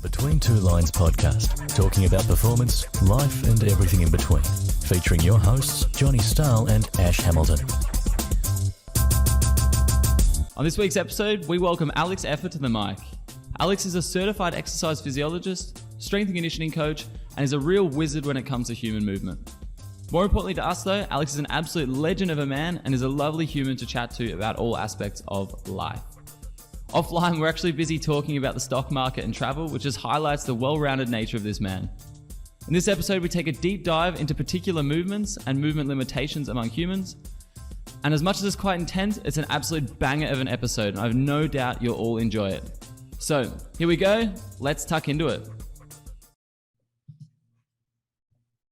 Between Two Lines podcast, talking about performance, life, and everything in between. Featuring your hosts, Johnny Stahl and Ash Hamilton. On this week's episode, we welcome Alex Effer to the mic. Alex is a certified exercise physiologist, strength and conditioning coach, and is a real wizard when it comes to human movement. More importantly to us though, Alex is an absolute legend of a man and is a lovely human to chat to about all aspects of life. Offline, we're actually busy talking about the stock market and travel, which just highlights the well-rounded nature of this man. In this episode, we take a deep dive into particular movements and movement limitations among humans. And as much as it's quite intense, it's an absolute banger of an episode, and I have no doubt you'll all enjoy it. So, here we go. Let's tuck into it.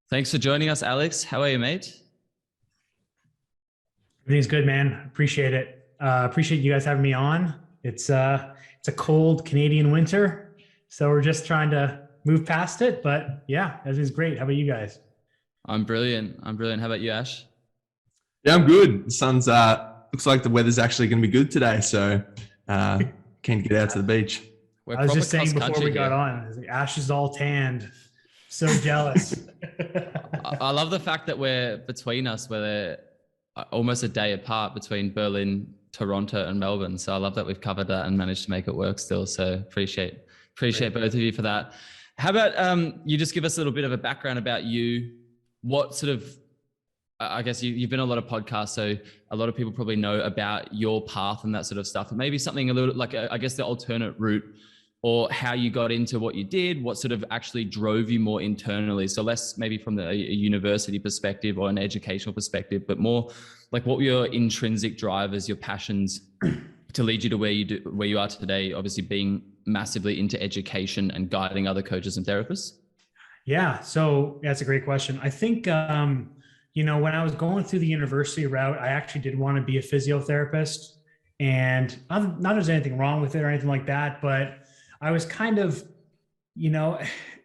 Thanks for joining us, Alex. How are you, mate? Everything's good, man. Appreciate it. Appreciate you guys having me on. It's a cold Canadian winter, so we're just trying to move past it. But yeah, everything's great. How about you guys? I'm brilliant. How about you, Ash? Yeah, I'm good. The sun's looks like the weather's actually going to be good today, so keen to get out to the beach. I was just saying before we got on, Ash is all tanned. So jealous. I love the fact that we're between us, we're almost a day apart between Berlin, Toronto, and Melbourne. So I love that we've covered that and managed to make it work still. So appreciate both of you for that. How about you just give us a little bit of a background about you? What sort of, I guess you've been on a lot of podcasts, so a lot of people probably know about your path and that sort of stuff. And maybe something a little like, I guess, the alternate route, or how you got into what you did, what sort of actually drove you more internally. So less maybe from a university perspective or an educational perspective, but more like what were your intrinsic drivers, your passions to lead you to where you are today, obviously being massively into education and guiding other coaches and therapists? Yeah, so that's a great question. I think, when I was going through the university route, I actually did want to be a physiotherapist, and not there's anything wrong with it or anything like that, but I was kind of,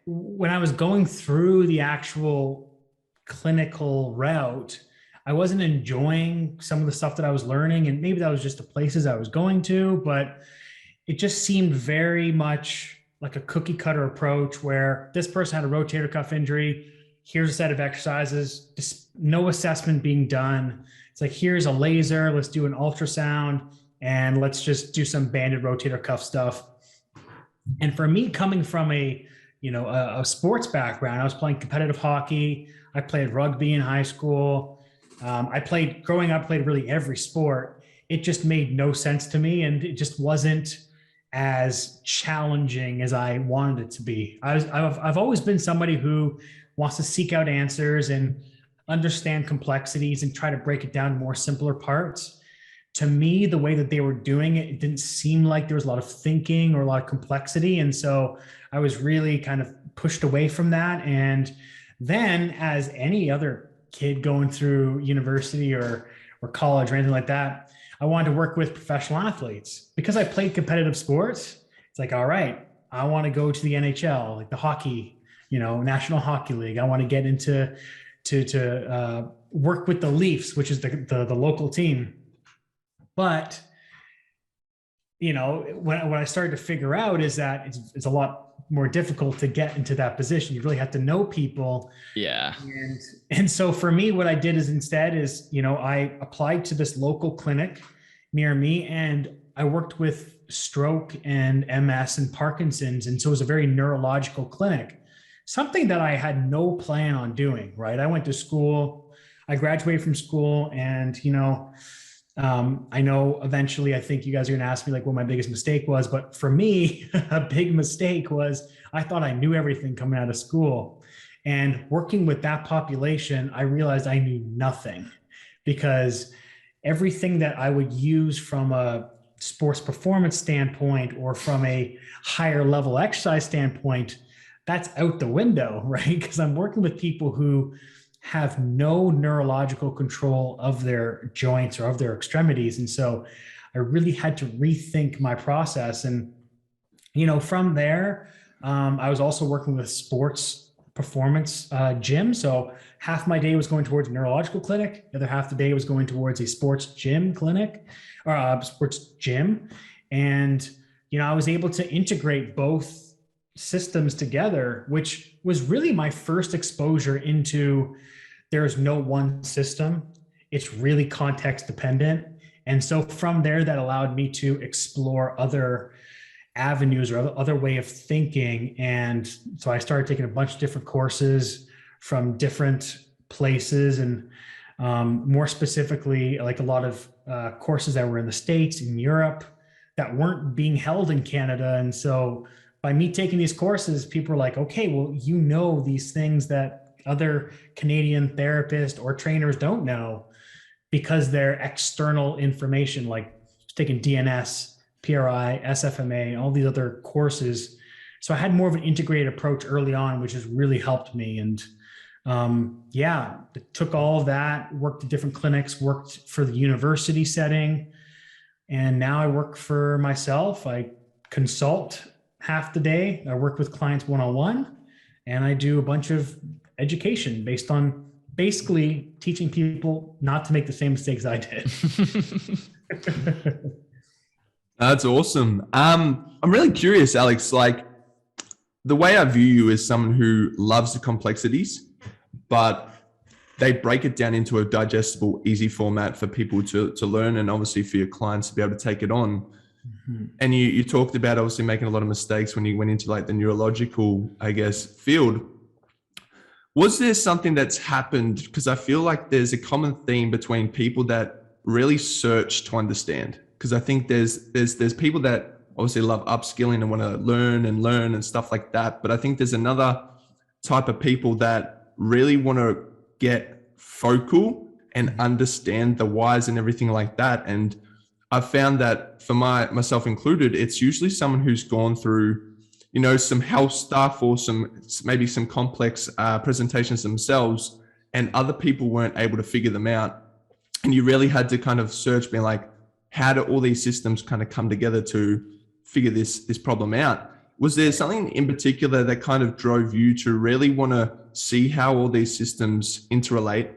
when I was going through the actual clinical route, I wasn't enjoying some of the stuff that I was learning, and maybe that was just the places I was going to, but it just seemed very much like a cookie cutter approach where this person had a rotator cuff injury. Here's a set of exercises, just no assessment being done. It's like, here's a laser, let's do an ultrasound, and let's just do some banded rotator cuff stuff. And for me, coming from a sports background, I was playing competitive hockey. I played rugby in high school. Growing up, I played really every sport. It just made no sense to me, and it just wasn't as challenging as I wanted it to be. I've always been somebody who wants to seek out answers and understand complexities and try to break it down to more simpler parts. To me, the way that they were doing it, it didn't seem like there was a lot of thinking or a lot of complexity. And so I was really kind of pushed away from that. And then, as any other kid going through university or college or anything like that, I wanted to work with professional athletes. Because I played competitive sports, it's like, all right, I want to go to the NHL, like the hockey, National Hockey League. I want to get into to work with the Leafs, which is the local team. But, what I started to figure out is that it's a lot more difficult to get into that position. You really have to know people. Yeah. And so for me, what I did I applied to this local clinic near me, and I worked with stroke and MS and Parkinson's. And so it was a very neurological clinic, something that I had no plan on doing, right? I went to school, I graduated from school, and, I know eventually I think you guys are going to ask me like what my biggest mistake was, but for me, a big mistake was I thought I knew everything coming out of school. And working with that population, I realized I knew nothing, because everything that I would use from a sports performance standpoint or from a higher level exercise standpoint, that's out the window, right? Because I'm working with people who have no neurological control of their joints or of their extremities. And so I really had to rethink my process. And, from there, I was also working with sports performance gym. So half my day was going towards a neurological clinic. The other half the day was going towards a sports gym clinic or sports gym. And, I was able to integrate both systems together, which was really my first exposure into there's no one system. It's really context dependent. And so from there, that allowed me to explore other avenues or other way of thinking. And so I started taking a bunch of different courses from different places, and more specifically, like a lot of courses that were in the States, in Europe, that weren't being held in Canada. And so by me taking these courses, people were like, okay, well, you know these things that other Canadian therapists or trainers don't know, because they're external information, like taking DNS, PRI, SFMA, all these other courses. So I had more of an integrated approach early on, which has really helped me. And yeah, took all of that, worked at different clinics, worked for the university setting. And now I work for myself. I consult half the day. I work with clients one-on-one, and I do a bunch of education based on basically teaching people not to make the same mistakes I did. That's awesome. I'm really curious, Alex, like the way I view you is someone who loves the complexities, but they break it down into a digestible, easy format for people to learn, and obviously for your clients to be able to take it on. Mm-hmm. And you talked about obviously making a lot of mistakes when you went into like the neurological, I guess, field. Was there something that's happened? Because I feel like there's a common theme between people that really search to understand. Because I think there's people that obviously love upskilling and want to learn and stuff like that. But I think there's another type of people that really want to get focal and understand the whys and everything like that. And I've found that for myself included, it's usually someone who's gone through, you know, some health stuff or maybe some complex presentations themselves, and other people weren't able to figure them out. And you really had to kind of search, being like, how do all these systems kind of come together to figure this problem out? Was there something in particular that kind of drove you to really want to see how all these systems interrelate,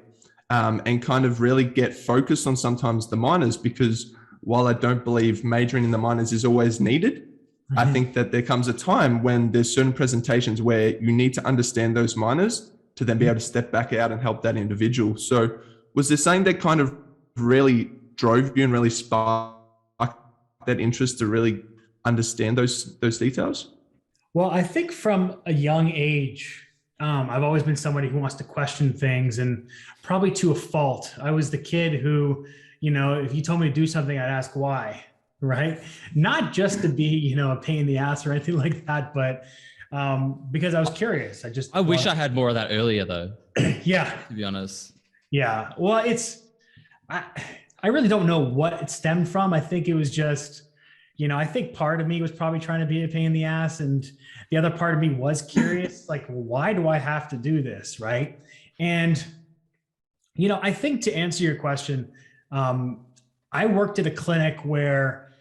and kind of really get focused on sometimes the minors? Because while I don't believe majoring in the minors is always needed, mm-hmm. I think that there comes a time when there's certain presentations where you need to understand those minors to then be able to step back out and help that individual. So was there something that kind of really drove you and really sparked that interest to really understand those details? Well, I think from a young age, I've always been somebody who wants to question things, and probably to a fault. I was the kid who, you know, if you told me to do something, I'd ask why, right? Not just to be, you know, a pain in the ass or anything like that, but because I was curious. I wish I had more of that earlier though. Yeah. To be honest. Yeah. Well, I really don't know what it stemmed from. I think it was just, you know, I think part of me was probably trying to be a pain in the ass, and the other part of me was curious, like, why do I have to do this, right? And, you know, I think to answer your question, I worked at a clinic where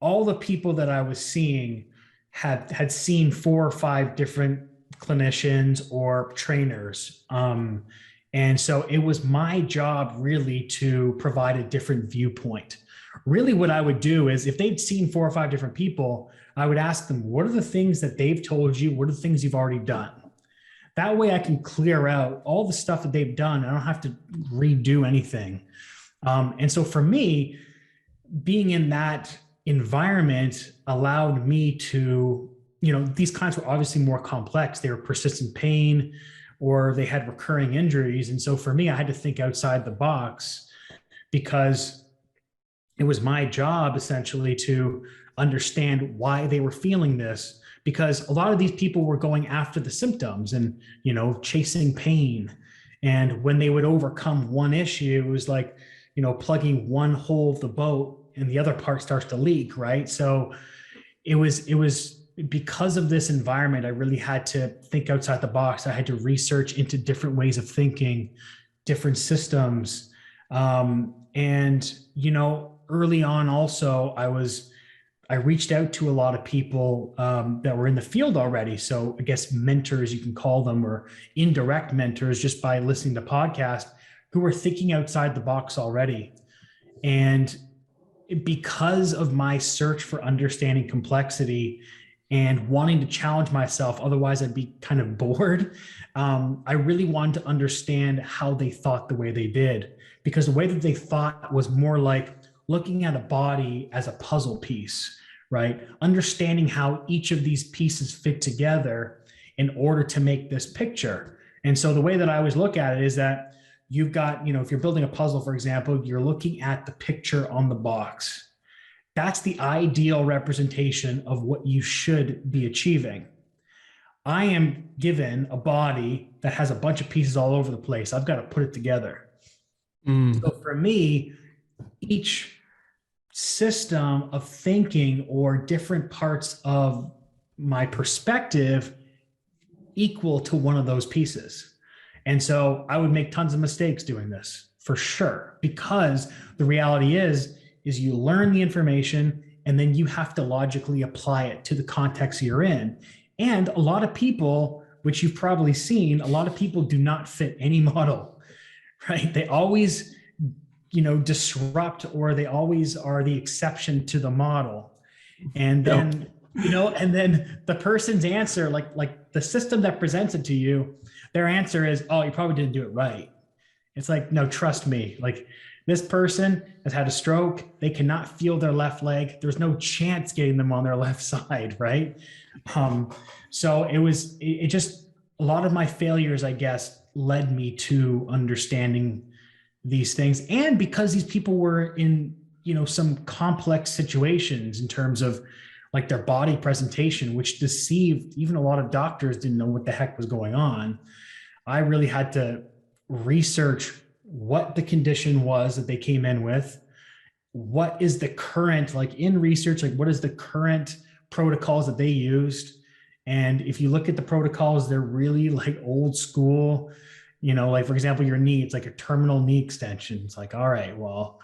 all the people that I was seeing had seen 4 or 5 different clinicians or trainers. And so it was my job really to provide a different viewpoint. Really what I would do is, if they'd seen 4 or 5 different people, I would ask them, what are the things that they've told you? What are the things you've already done? That way I can clear out all the stuff that they've done. I don't have to redo anything. And so for me, being in that environment allowed me to, you know, these clients were obviously more complex. They were persistent pain, or they had recurring injuries. And so for me, I had to think outside the box, because it was my job essentially to understand why they were feeling this, because a lot of these people were going after the symptoms and, you know, chasing pain. And when they would overcome one issue, it was like, you know, plugging one hole of the boat and the other part starts to leak, right? So it was because of this environment, I really had to think outside the box. I had to research into different ways of thinking, different systems. And, you know, early on also, I reached out to a lot of people that were in the field already. So I guess mentors, you can call them, or indirect mentors, just by listening to podcasts, who were thinking outside the box already. And because of my search for understanding complexity, and wanting to challenge myself. Otherwise, I'd be kind of bored. I really wanted to understand how they thought the way they did, because the way that they thought was more like looking at a body as a puzzle piece, right? Understanding how each of these pieces fit together in order to make this picture. And so the way that I always look at it is that you've got, if you're building a puzzle, for example, you're looking at the picture on the box. That's the ideal representation of what you should be achieving. I am given a body that has a bunch of pieces all over the place. I've got to put it together. So for me, each system of thinking or different parts of my perspective equal to one of those pieces. And so I would make tons of mistakes doing this, for sure, because the reality is you learn the information and then you have to logically apply it to the context you're in. And a lot of people, which you've probably seen, a lot of people do not fit any model, right? They always, disrupt, or they always are the exception to the model. And then, and then the person's answer, like the system that presents it to you, their answer is, oh, you probably didn't do it right. It's like, no, trust me. Like, this person has had a stroke. They cannot feel their left leg. There's no chance getting them on their left side, right? So it just, a lot of my failures, I guess, led me to understanding these things. And because these people were in, some complex situations in terms of like their body presentation, which deceived even a lot of doctors, didn't know what the heck was going on. I really had to research what the condition was that they came in with. What is the current, like in research, like what is the current protocols that they used? And if you look at the protocols, they're really like old school, like for example, your knee, it's like a terminal knee extension. It's like, all right, well,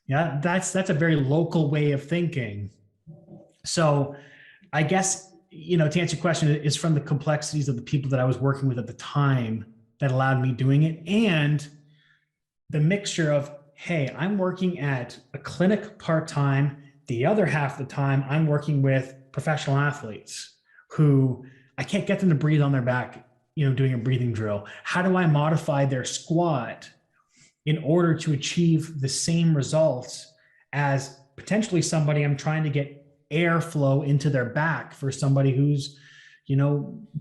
yeah, that's a very local way of thinking. So I guess, to answer your question, is from the complexities of the people that I was working with at the time that allowed me doing it. And the mixture of, hey, I'm working at a clinic part-time. The other half of the time, I'm working with professional athletes who I can't get them to breathe on their back, doing a breathing drill. How do I modify their squat in order to achieve the same results as potentially somebody I'm trying to get airflow into their back for somebody who's,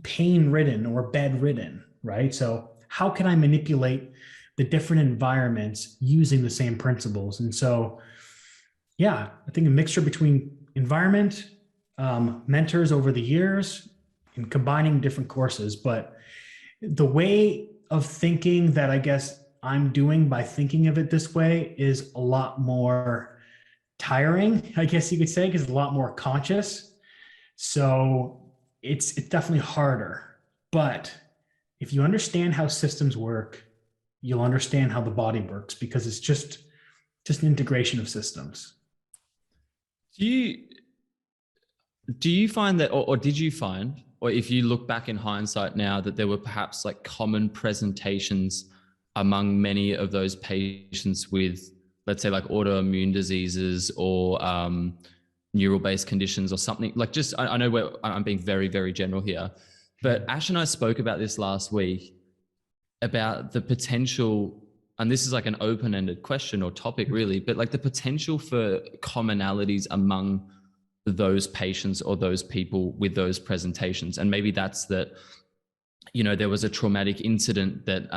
pain-ridden or bed-ridden, right? So how can I manipulate the different environments using the same principles? And so, yeah, I think a mixture between environment, mentors over the years, and combining different courses. But the way of thinking that I guess I'm doing by thinking of it this way is a lot more tiring, I guess you could say, because it's a lot more conscious. So it's definitely harder. But if you understand how systems work, you'll understand how the body works, because it's just an integration of systems. Do you find that, or did you find, or if you look back in hindsight now, that there were perhaps like common presentations among many of those patients with, let's say, like autoimmune diseases or neural-based conditions or something? Like, just, I know I'm being very, very general here, but Ash and I spoke about this last week, about the potential, and this is like an open-ended question or topic really, but like the potential for commonalities among those patients or those people with those presentations. And maybe that's that, there was a traumatic incident that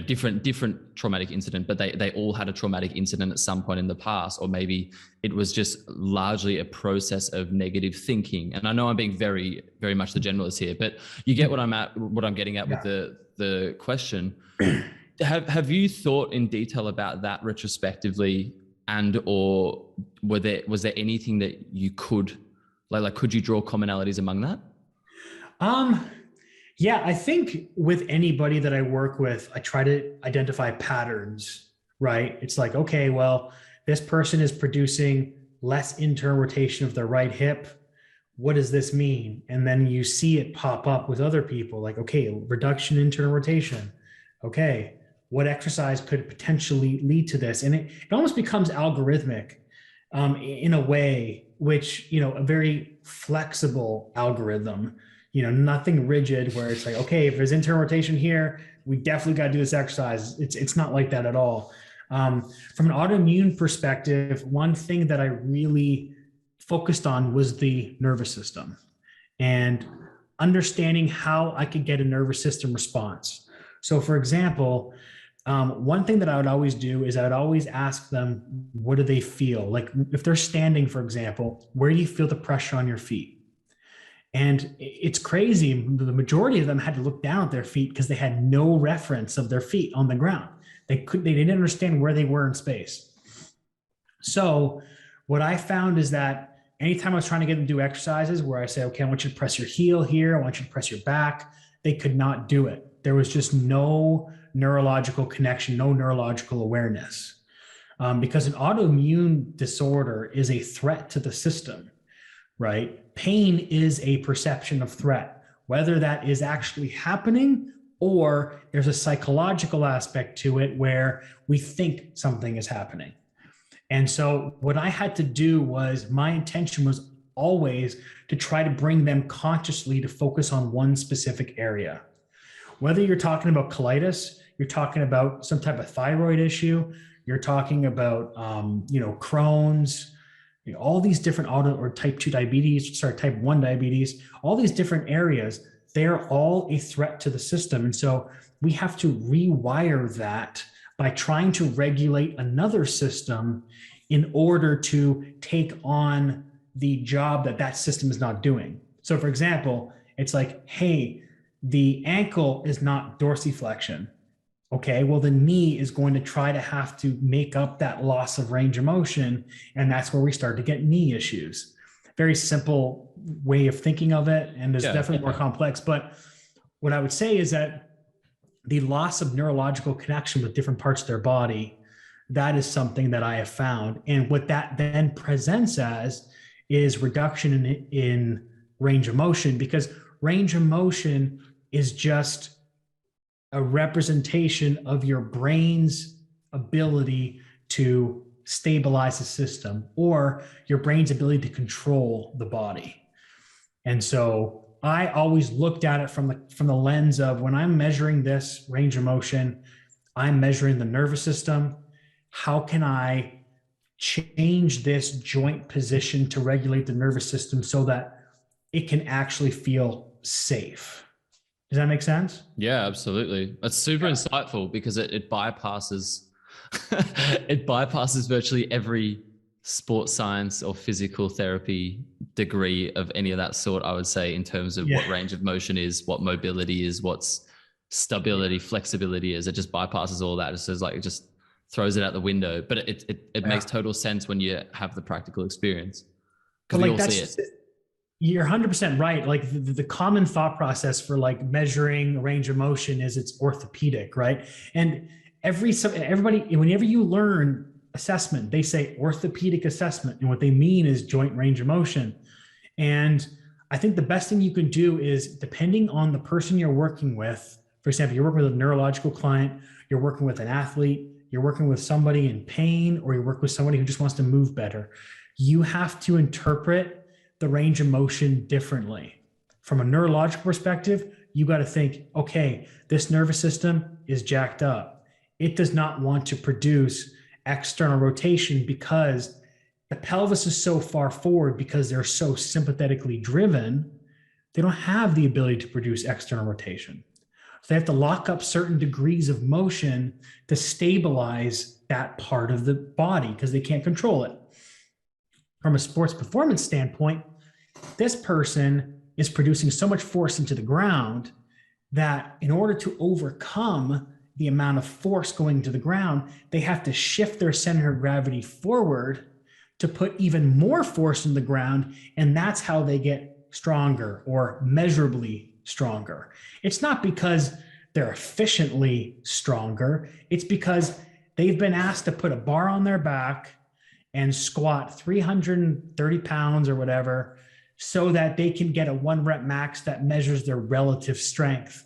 different traumatic incident, but they all had a traumatic incident at some point in the past, or maybe it was just largely a process of negative thinking. And I know I'm being very, very much the generalist here, but you get what I'm getting at with the question. Have you thought in detail about that retrospectively, and or was there anything that you could could you draw commonalities among that? Yeah, I think with anybody that I work with, I try to identify patterns, right? It's like, okay, well, this person is producing less internal rotation of their right hip. What does this mean? And then you see it pop up with other people, like, okay, reduction in internal rotation. Okay, what exercise could potentially lead to this? And it almost becomes algorithmic in a way, which, a very flexible algorithm, nothing rigid where it's like, okay, if there's internal rotation here, we definitely got to do this exercise. It's not like that at all. From an autoimmune perspective, one thing that I really focused on was the nervous system and understanding how I could get a nervous system response. So for example, one thing that I would always do is I would always ask them, what do they feel? Like if they're standing, for example, where do you feel the pressure on your feet? And it's crazy. The majority of them had to look down at their feet because they had no reference of their feet on the ground. They didn't understand where they were in space. So what I found is that anytime I was trying to get them to do exercises where I say, okay, I want you to press your heel here, I want you to press your back, they could not do it. There was just no neurological connection, no neurological awareness. Because an autoimmune disorder is a threat to the system, right? Pain is a perception of threat, whether that is actually happening or there's a psychological aspect to it where we think something is happening. And so what I had to do was, my intention was always to try to bring them consciously to focus on one specific area. Whether you're talking about colitis, you're talking about some type of thyroid issue, you're talking about, Crohn's, all these different type 2 diabetes, type 1 diabetes, all these different areas, they're all a threat to the system. And so we have to rewire that by trying to regulate another system in order to take on the job that system is not doing. So for example, it's like, hey, the ankle is not dorsiflexion. Okay, well, the knee is going to try to have to make up that loss of range of motion. And that's where we start to get knee issues. Very simple way of thinking of it. And it's definitely more complex. But what I would say is that the loss of neurological connection with different parts of their body, that is something that I have found. And what that then presents as is reduction in range of motion, because range of motion is just a representation of your brain's ability to stabilize the system or your brain's ability to control the body. And so I always looked at it from the lens of, when I'm measuring this range of motion, I'm measuring the nervous system. How can I change this joint position to regulate the nervous system so that it can actually feel safe? Does that make sense? Yeah, absolutely. That's super insightful, because it bypasses it bypasses virtually every sports science or physical therapy degree of any of that sort, I would say, in terms of what range of motion is, what mobility is, what's stability, flexibility is. It just bypasses all that. It says, like, it just throws it out the window. But it makes total sense when you have the practical experience, because we all see it. You're 100% right. Like the common thought process for like measuring range of motion is it's orthopedic, right? And everybody, whenever you learn assessment, they say orthopedic assessment, and what they mean is joint range of motion. And I think the best thing you can do is, depending on the person you're working with, for example, you're working with a neurological client, you're working with an athlete, you're working with somebody in pain, or you work with somebody who just wants to move better, you have to interpret the range of motion differently. From a neurological perspective, you got to think, okay, this nervous system is jacked up. It does not want to produce external rotation because the pelvis is so far forward, because they're so sympathetically driven, they don't have the ability to produce external rotation. So they have to lock up certain degrees of motion to stabilize that part of the body because they can't control it. From a sports performance standpoint, this person is producing so much force into the ground that in order to overcome the amount of force going to the ground, they have to shift their center of gravity forward to put even more force in the ground. And that's how they get stronger or measurably stronger. It's not because they're efficiently stronger. It's because they've been asked to put a bar on their back and squat 330 pounds or whatever, so that they can get a 1 rep max that measures their relative strength,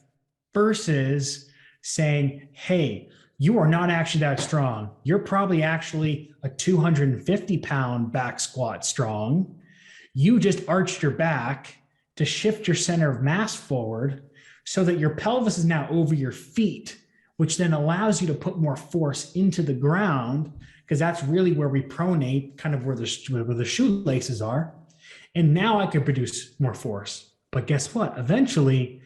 versus saying, hey, you are not actually that strong. You're probably actually a 250 pound back squat strong. You just arched your back to shift your center of mass forward so that your pelvis is now over your feet, which then allows you to put more force into the ground, because that's really where we pronate, kind of where the shoelaces are. And now I can produce more force. But guess what? Eventually,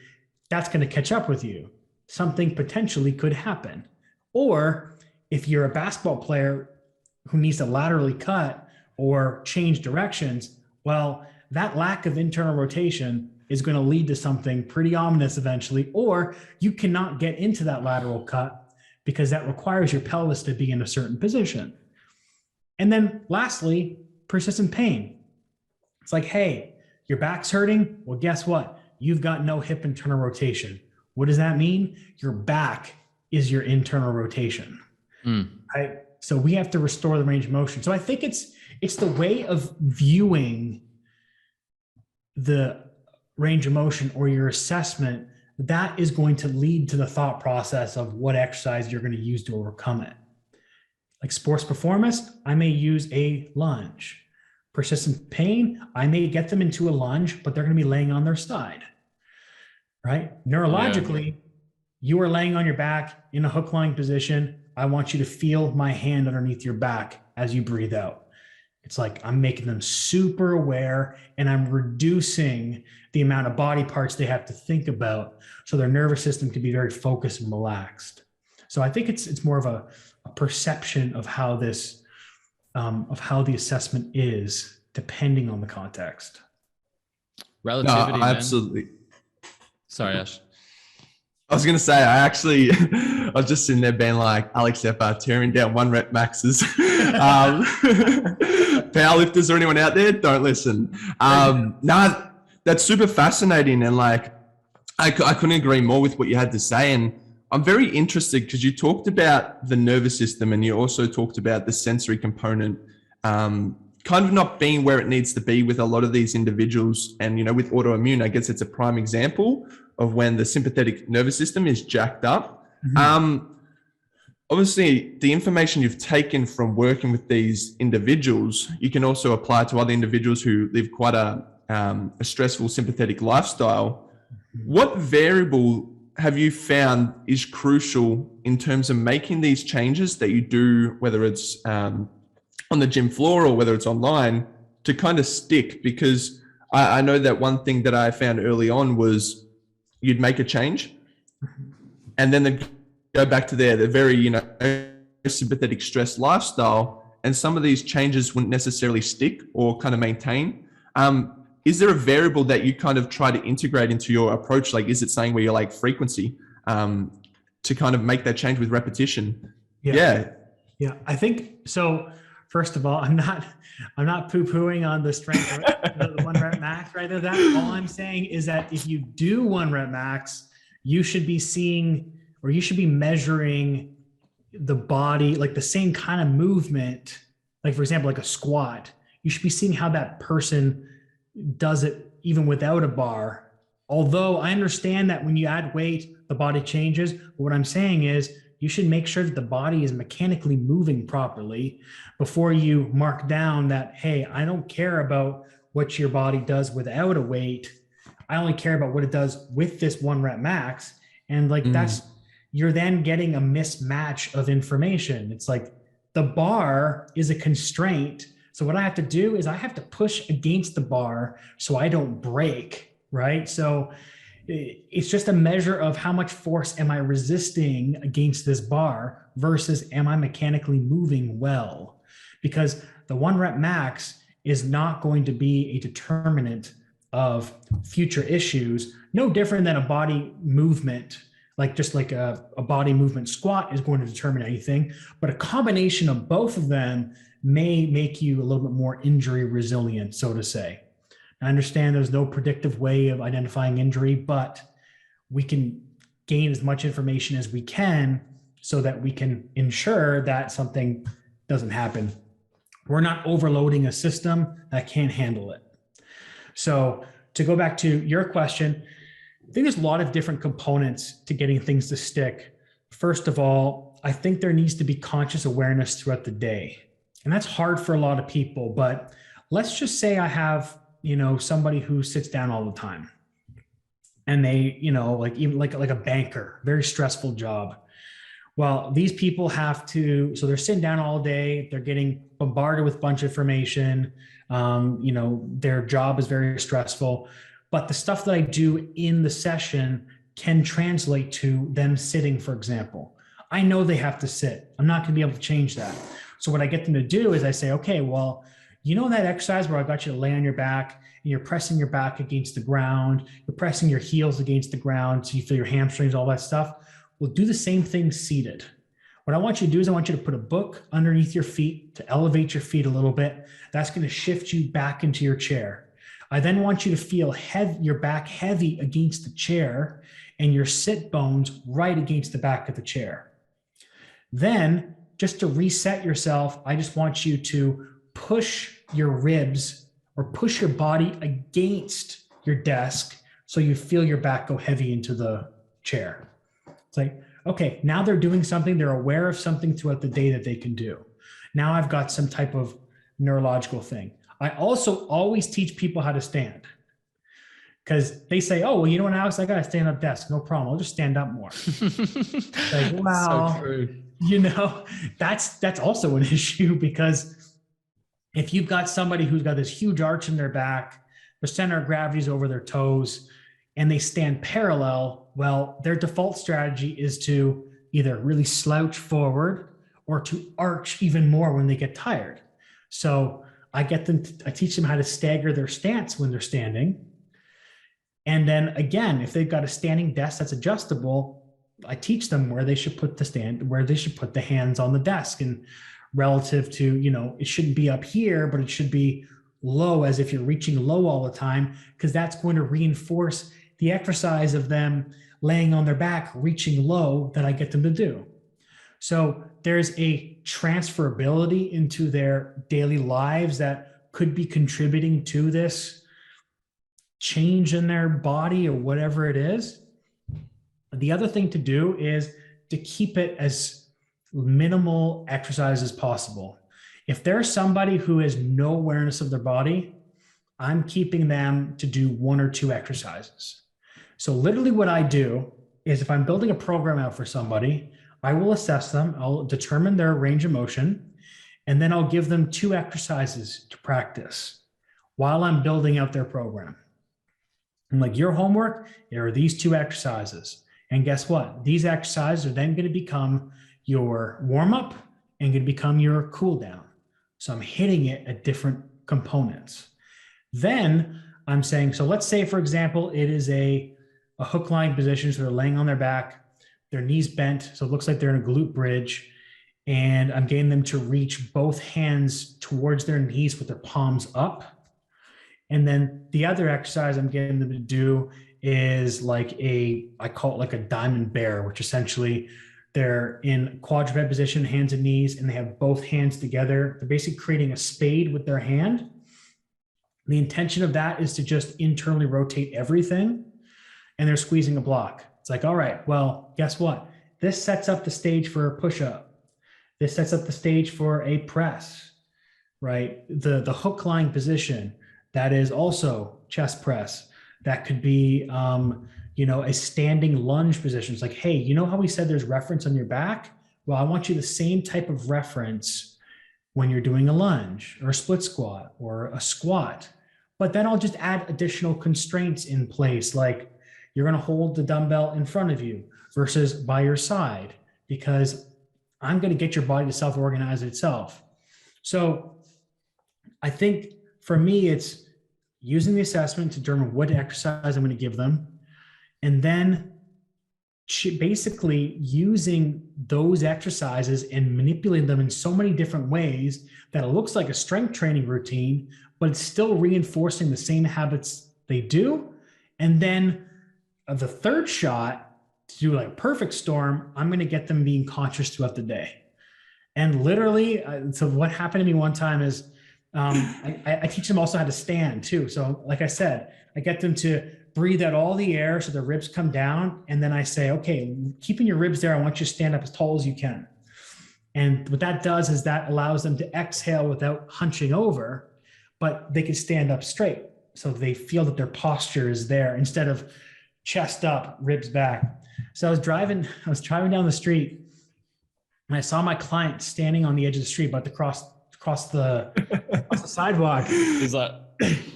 that's going to catch up with you. Something potentially could happen. Or if you're a basketball player who needs to laterally cut or change directions, well, that lack of internal rotation is going to lead to something pretty ominous eventually, or you cannot get into that lateral cut because that requires your pelvis to be in a certain position. And then lastly, persistent pain. It's like, hey, your back's hurting. Well, guess what? You've got no hip internal rotation. What does that mean? Your back is your internal rotation. Right? So we have to restore the range of motion. So I think it's the way of viewing the range of motion or your assessment that is going to lead to the thought process of what exercise you're going to use to overcome it. Like sports performance, I may use a lunge. Persistent pain, I may get them into a lunge, but they're going to be laying on their side, right? Neurologically, you are laying on your back in a hook lying position. I want you to feel my hand underneath your back as you breathe out. It's like I'm making them super aware and I'm reducing the amount of body parts they have to think about so their nervous system can be very focused and relaxed. So I think it's more of a perception of how this, of how the assessment is depending on the context. Relativity, no, absolutely. Man. Sorry, Ash. I was going to say, I was just sitting there being like, Alex Effer tearing down 1 rep maxes. Powerlifters or anyone out there, don't listen. No, that's super fascinating. And like, I couldn't agree more with what you had to say. And I'm very interested because you talked about the nervous system and you also talked about the sensory component, kind of not being where it needs to be with a lot of these individuals. And, you know, with autoimmune, I guess it's a prime example of when the sympathetic nervous system is jacked up. Obviously, the information you've taken from working with these individuals, you can also apply to other individuals who live quite a stressful sympathetic lifestyle. What variable have you found is crucial in terms of making these changes that you do, whether it's on the gym floor or whether it's online, to kind of stick? Because I know that one thing that I found early on was you'd make a change and then they go back to their very, you know, sympathetic stress lifestyle. And some of these changes wouldn't necessarily stick or kind of maintain. Is there a variable that you kind of try to integrate into your approach? Like, is it saying where you're like frequency to kind of make that change with repetition? Yeah. I think so. First of all, I'm not poo-pooing on the strength, the 1 rep max, right? That all I'm saying is that if you do 1 rep max, you should be seeing, or you should be measuring the body, like the same kind of movement, like for example, like a squat. You should be seeing how that person does it even without a bar. Although I understand that when you add weight, the body changes. But what I'm saying is you should make sure that the body is mechanically moving properly before you mark down that, hey, I don't care about what your body does without a weight. I only care about what it does with this 1 rep max. And like you're then getting a mismatch of information. It's like the bar is a constraint. So what I have to do is I have to push against the bar so I don't break, right? So it's just a measure of how much force am I resisting against this bar versus am I mechanically moving well? Because the 1 rep max is not going to be a determinant of future issues, no different than a body movement, like just like a body movement squat is going to determine anything, but a combination of both of them may make you a little bit more injury resilient, so to say. I understand there's no predictive way of identifying injury, but we can gain as much information as we can so that we can ensure that something doesn't happen. We're not overloading a system that can't handle it. So to go back to your question, I think there's a lot of different components to getting things to stick. First of all, I think there needs to be conscious awareness throughout the day. And that's hard for a lot of people, but let's just say I have somebody who sits down all the time, and they, like even like a banker, very stressful job. Well, these people have to, so they're sitting down all day, they're getting bombarded with a bunch of information. Their job is very stressful, but the stuff that I do in the session can translate to them sitting, for example. I know they have to sit. I'm not going to be able to change that. So what I get them to do is I say, okay, well, that exercise where I got you to lay on your back and you're pressing your back against the ground, you're pressing your heels against the ground so you feel your hamstrings, all that stuff. We'll do the same thing seated. What I want you to do is I want you to put a book underneath your feet to elevate your feet a little bit. That's going to shift you back into your chair. I then want you to feel your back heavy against the chair and your sit bones right against the back of the chair. Then, just to reset yourself, I just want you to push your ribs or push your body against your desk so you feel your back go heavy into the chair. It's like, okay, now they're doing something, they're aware of something throughout the day that they can do. Now I've got some type of neurological thing. I also always teach people how to stand, because they say, oh, well, you know what, Alex, I got to stand up desk. No problem. I'll just stand up more. Like, wow. So true. That's also an issue, because if you've got somebody who's got this huge arch in their back, their center of gravity is over their toes, and they stand parallel, well, their default strategy is to either really slouch forward or to arch even more when they get tired. So I teach them how to stagger their stance when they're standing. And then again, if they've got a standing desk that's adjustable, I teach them where they should put where they should put the hands on the desk, and relative to, it shouldn't be up here, but it should be low, as if you're reaching low all the time, because that's going to reinforce the exercise of them laying on their back, reaching low, that I get them to do. So there's a transferability into their daily lives that could be contributing to this change in their body or whatever it is. The other thing to do is to keep it as minimal exercise as possible. If there's somebody who has no awareness of their body, I'm keeping them to do 1 or 2 exercises. So literally what I do is, if I'm building a program out for somebody, I will assess them, I'll determine their range of motion, and then I'll give them 2 exercises to practice while I'm building out their program. I'm like, your homework, there are these 2 exercises. And guess what? These exercises are then going to become your warm-up and going to become your cool down. So I'm hitting it at different components. Then I'm saying, so let's say, for example, it is a hook lying position. So they're laying on their back, their knees bent. So it looks like they're in a glute bridge. And I'm getting them to reach both hands towards their knees with their palms up. And then the other exercise I'm getting them to do is I call it like a diamond bear, which essentially they're in quadruped position, hands and knees, and they have both hands together. They're basically creating a spade with their hand. The intention of that is to just internally rotate everything, and they're squeezing a block. It's like, all right, well, guess what? This sets up the stage for a push-up. This sets up the stage for a press, right? The hook lying position, that is also chest press. That could be, a standing lunge position. It's like, hey, you know how we said there's reference on your back? Well, I want you the same type of reference when you're doing a lunge or a split squat or a squat. But then I'll just add additional constraints in place, like you're going to hold the dumbbell in front of you versus by your side, because I'm going to get your body to self-organize itself. So I think for me, it's using the assessment to determine what exercise I'm going to give them, and then basically using those exercises and manipulating them in so many different ways that it looks like a strength training routine, but it's still reinforcing the same habits they do. And then the third shot, to do like a perfect storm, I'm going to get them being conscious throughout the day. And literally, so what happened to me one time is I teach them also how to stand too. So like I said, I get them to breathe out all the air so the ribs come down. And then I say, okay, keeping your ribs there, I want you to stand up as tall as you can. And what that does is that allows them to exhale without hunching over, but they can stand up straight. so they feel that their posture is there instead of chest up, ribs back. So I was driving down the street and I saw my client standing on the edge of the street, about to cross the sidewalk. He's like,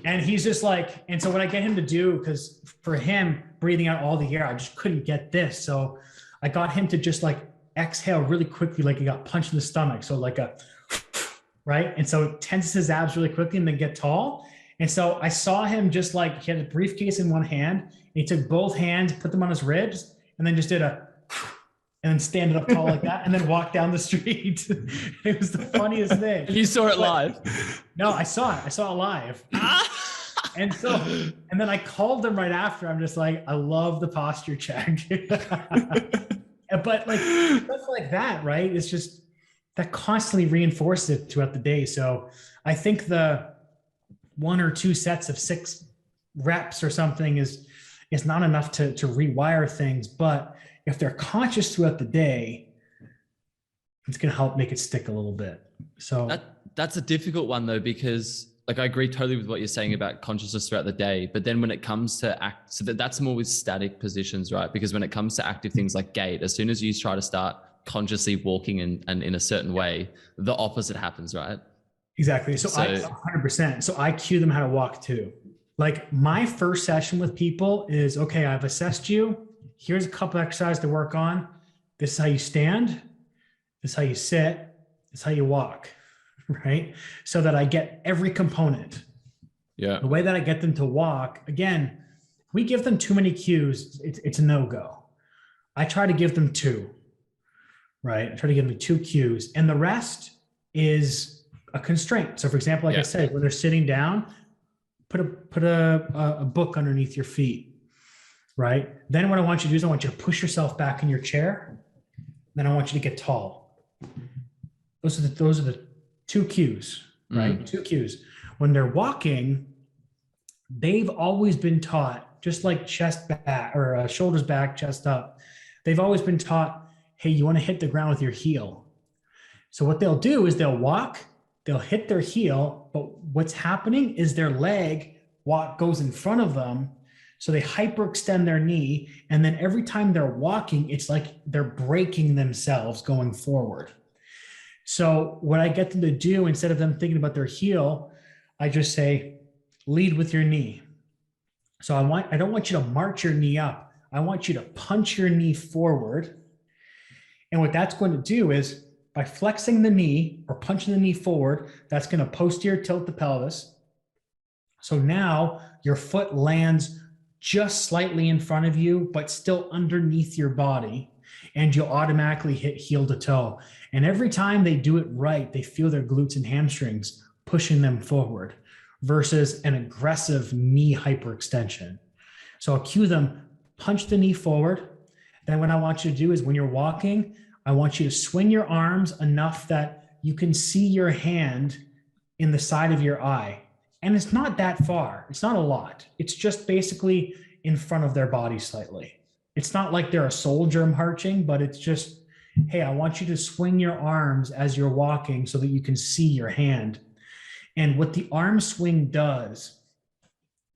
And he's just like, and so what I get him to do, because for him, breathing out all the air, I just couldn't get this. So I got him to just like exhale really quickly, like he got punched in the stomach. So like a, right? And so it tenses his abs really quickly and then get tall. And so I saw him just like, he had a briefcase in one hand, and he took both hands, put them on his ribs, and then just did a, and then stand up tall like that, and then walk down the street. It was the funniest thing. you saw it live? No, I saw it live. And so, and then I called him right after. I'm just like, I love the posture check. But like stuff like that, right? It's just that constantly reinforces it throughout the day. So I think the 1 or 2 sets of 6 reps or something is not enough to rewire things. But if they're conscious throughout the day, it's going to help make it stick a little bit. So that's a difficult one though, because like I agree totally with what you're saying about consciousness throughout the day. But then when it comes to so that's more with static positions, right? Because when it comes to active things like gait, as soon as you try to start consciously walking and in a certain way, the opposite happens, right? Exactly. So I 100%. So I cue them how to walk too. Like my first session with people is, okay, I've assessed you. Here's a couple exercises to work on. This is how you stand. This is how you sit. This is how you walk, right? So that I get every component. Yeah. The way that I get them to walk, again, we give them too many cues, it's a no-go. I try to give them 2, right? I try to give them 2 cues, and the rest is a constraint. So for example, like I said, when they're sitting down, put a book underneath your feet, right? Then what I want you to do is I want you to push yourself back in your chair. Then I want you to get tall. Those are the 2 cues, right? 2 cues. When they're walking, they've always been taught, just like chest back or shoulders back, chest up. They've always been taught, hey, you want to hit the ground with your heel. So what they'll do is they'll walk, they'll hit their heel, but what's happening is their leg goes in front of them. So they hyperextend their knee. And then every time they're walking, it's like they're breaking themselves going forward. So what I get them to do, instead of them thinking about their heel, I just say, lead with your knee. So I don't want you to march your knee up. I want you to punch your knee forward. And what that's going to do is by flexing the knee or punching the knee forward, that's going to posterior tilt the pelvis. So now your foot lands just slightly in front of you, but still underneath your body, and you'll automatically hit heel to toe. And every time they do it right, they feel their glutes and hamstrings pushing them forward versus an aggressive knee hyperextension. So I'll cue them, punch the knee forward. Then what I want you to do is when you're walking, I want you to swing your arms enough that you can see your hand in the side of your eye. And it's not that far. It's not a lot. It's just basically in front of their body slightly. It's not like they're a soldier marching, but it's just, hey, I want you to swing your arms as you're walking so that you can see your hand. And what the arm swing does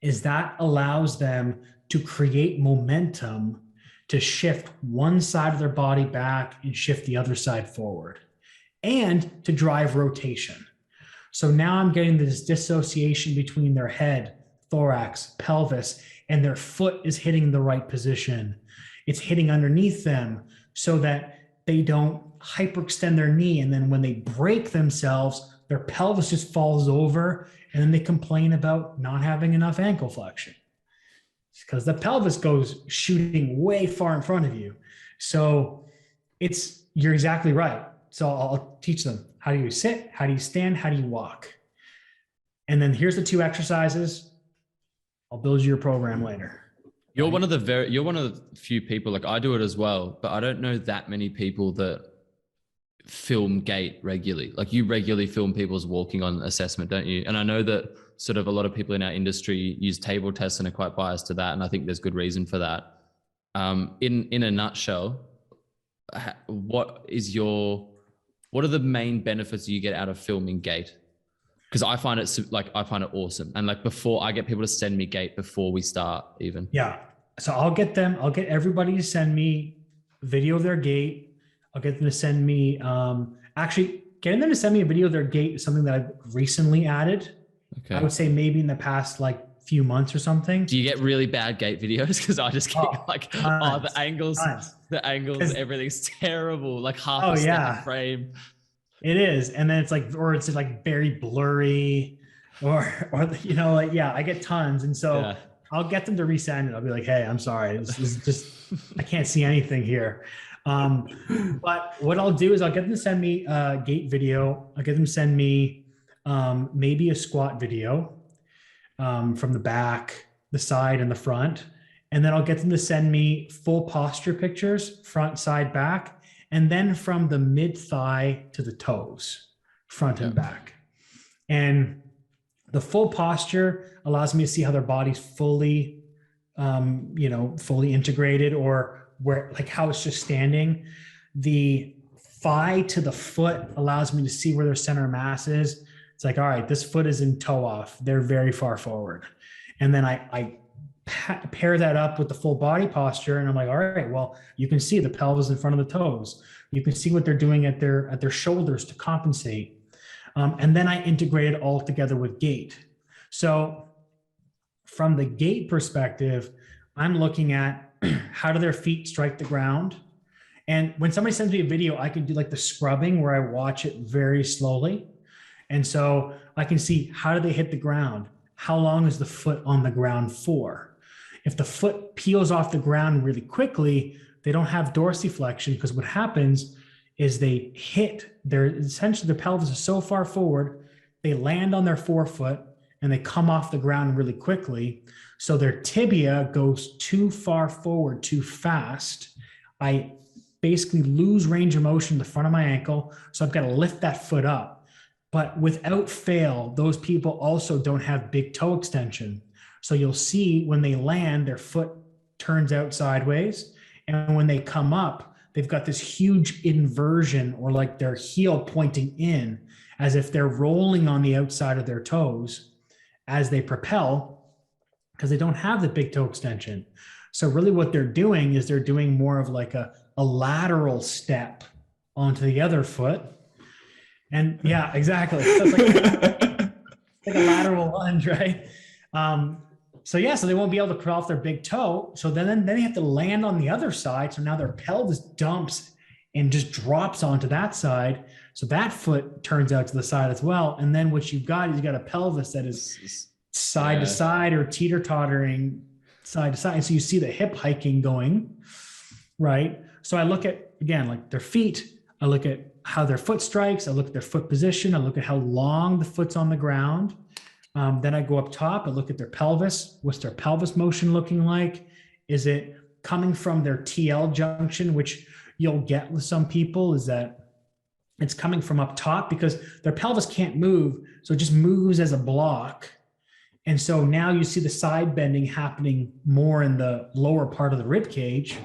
is that allows them to create momentum to shift one side of their body back and shift the other side forward, and to drive rotation. So now I'm getting this dissociation between their head, thorax, pelvis, and their foot is hitting the right position. It's hitting underneath them so that they don't hyperextend their knee. And then when they break themselves, their pelvis just falls over, and then they complain about not having enough ankle flexion. It's because the pelvis goes shooting way far in front of you. So you're exactly right. So I'll teach them, how do you sit? How do you stand? How do you walk? And then here's the 2 exercises. I'll build you your program later. You're one of the few people, like I do it as well, but I don't know that many people that film gait regularly. Like you regularly film people's walking on assessment, don't you? And I know that sort of a lot of people in our industry use table tests and are quite biased to that. And I think there's good reason for that. In a nutshell, what are the main benefits you get out of filming gait? Because I find it awesome. And like before, I get people to send me gait before we start even. Yeah. So I'll get everybody to send me video of their gait. I'll get them to send me, actually getting them to send me a video of their gait is something that I've recently added. Okay. I would say maybe in the past like few months or something. Do you get really bad gait videos? Because I just get the angles, everything's terrible. Like half a second frame. It is. And then it's like very blurry or I get tons. And so I'll get them to resend it. I'll be like, hey, I'm sorry. This is just, I can't see anything here. But what I'll do is I'll get them to send me a gait video. I'll get them to send me maybe a squat video from the back, the side, and the front. And then I'll get them to send me full posture pictures, front, side, back, and then from the mid thigh to the toes, front and back. And the full posture allows me to see how their body's fully, fully integrated, or where, like how it's just standing. The thigh to the foot allows me to see where their center of mass is. It's like, all right, this foot is in toe off. They're very far forward. And then I pair that up with the full body posture. And I'm like, all right, well, you can see the pelvis in front of the toes. You can see what they're doing at their shoulders to compensate. And then I integrate it all together with gait. So from the gait perspective, I'm looking at how do their feet strike the ground. And when somebody sends me a video, I can do like the scrubbing where I watch it very slowly. And so I can see how do they hit the ground? How long is the foot on the ground for? If the foot peels off the ground really quickly, they don't have dorsiflexion, because what happens is they hit essentially their pelvis is so far forward, they land on their forefoot and they come off the ground really quickly. So their tibia goes too far forward too fast. I basically lose range of motion in the front of my ankle. So I've got to lift that foot up. But without fail, those people also don't have big toe extension. So you'll see when they land, their foot turns out sideways. And when they come up, they've got this huge inversion, or like their heel pointing in, as if they're rolling on the outside of their toes as they propel, because they don't have the big toe extension. So really what they're doing is they're doing more of like a lateral step onto the other foot. And yeah, exactly. So it's like a lateral lunge, right? So they won't be able to crawl off their big toe. So then they have to land on the other side. So now their pelvis dumps and just drops onto that side. So that foot turns out to the side as well. And then what you've got is you've got a pelvis that is side to side or teeter-tottering side to side. And so you see the hip hiking going, right? So I look at, again, like their feet. I look at how their foot strikes. I look at their foot position. I look at how long the foot's on the ground. Then I go up top. I look at their pelvis. What's their pelvis motion looking like? Is it coming from their TL junction, which you'll get with some people, is that it's coming from up top because their pelvis can't move. So it just moves as a block. And so now you see the side bending happening more in the lower part of the rib cage.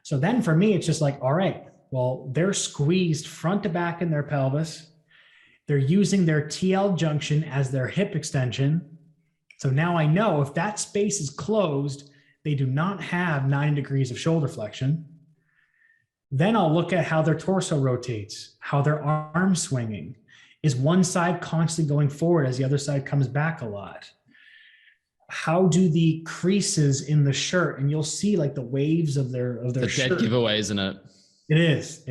So then for me, it's just like, all right, well, they're squeezed front to back in their pelvis. They're using their TL junction as their hip extension. So now I know if that space is closed, they do not have 9 degrees of shoulder flexion. Then I'll look at how their torso rotates, how their arms swinging. Is one side constantly going forward as the other side comes back a lot? How do the creases in the shirt, and you'll see like the waves of their shirt. Dead giveaway, isn't it? It is.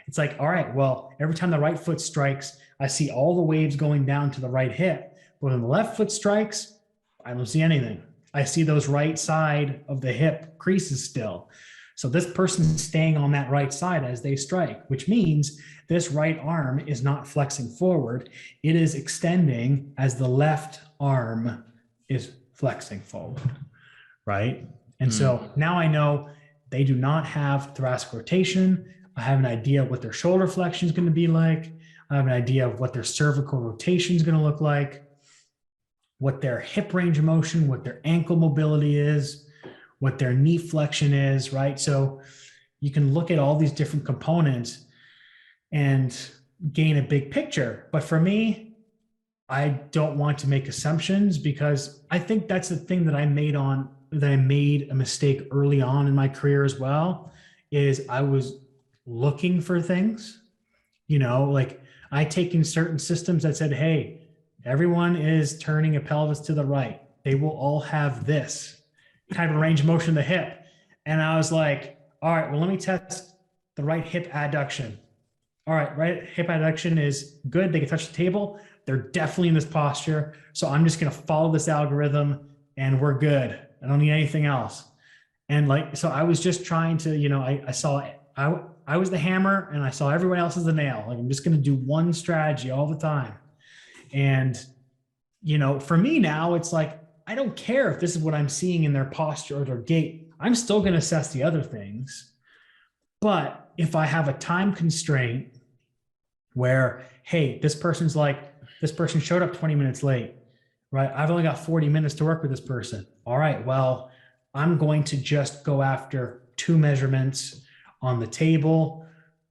It's like, all right, well, every time the right foot strikes, I see all the waves going down to the right hip. But when the left foot strikes, I don't see anything. I see those right side of the hip creases still. So this person's staying on that right side as they strike, which means this right arm is not flexing forward. It is extending as the left arm is flexing forward, right? And so now I know they do not have thoracic rotation. I have an idea of what their shoulder flexion is going to be like. I have an idea of what their cervical rotation is going to look like, what their hip range of motion, what their ankle mobility is, what their knee flexion is, right? So you can look at all these different components and gain a big picture. But for me, I don't want to make assumptions, because I think that's the thing that I made a mistake early on in my career as well, is I was looking for things, like I taken certain systems that said, hey, everyone is turning a pelvis to the right. They will all have this kind of a range of motion of the hip. And I was like, all right, well, let me test the right hip adduction. All right, right hip adduction is good. They can touch the table. They're definitely in this posture. So I'm just going to follow this algorithm and we're good. I don't need anything else. And so I was just trying to, I was the hammer and I saw everyone else as the nail. Like, I'm just going to do one strategy all the time. And, for me now, it's like, I don't care if this is what I'm seeing in their posture or their gait. I'm still going to assess the other things. But if I have a time constraint where, hey, this person showed up 20 minutes late, right? I've only got 40 minutes to work with this person. All right, well, I'm going to just go after 2 measurements on the table,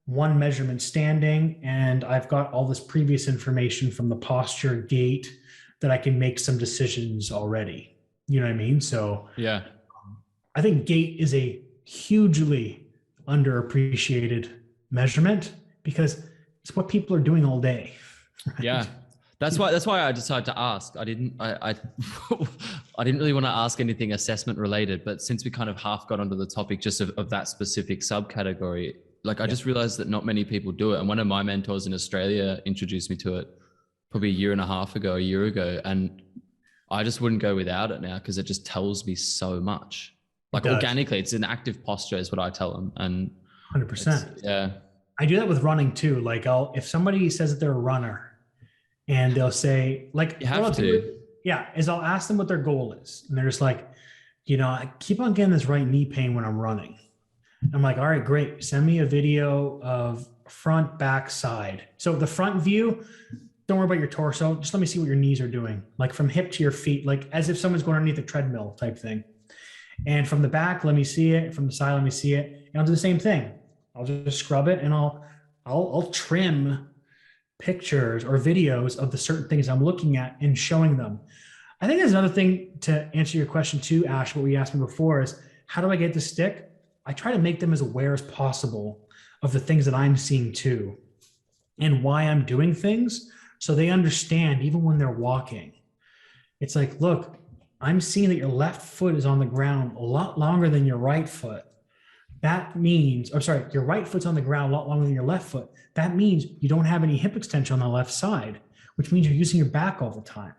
1 measurement standing, and I've got all this previous information from the posture, gait, that I can make some decisions already. You know what I mean? So yeah, I think gait is a hugely underappreciated measurement, because it's what people are doing all day. Right? Yeah. That's why I decided to ask. I didn't really want to ask anything assessment related, but since we kind of half got onto the topic just of that specific subcategory, I just realized that not many people do it. And one of my mentors in Australia introduced me to it probably a year ago. And I just wouldn't go without it now, because it just tells me so much. Organically, it's an active posture is what I tell them. And 100%. Yeah. I do that with running too. If somebody says that they're a runner, and they'll say, you have to. I'll ask them what their goal is. And they're just like, I keep on getting this right knee pain when I'm running. I'm like, all right, great. Send me a video of front, back, side. So the front view, don't worry about your torso. Just let me see what your knees are doing. Like from hip to your feet, like as if someone's going underneath a treadmill type thing. And from the back, let me see it. From the side, let me see it. And I'll do the same thing. I'll just scrub it, and I'll trim pictures or videos of the certain things I'm looking at and showing them. I think there's another thing to answer your question too, Ash, what we asked me before is, how do I get to stick? I try to make them as aware as possible of the things that I'm seeing too, and why I'm doing things, so they understand even when they're walking. It's like, look, I'm seeing that your left foot is on the ground a lot longer than your right foot. That means, your right foot's on the ground a lot longer than your left foot. That means you don't have any hip extension on the left side, which means you're using your back all the time.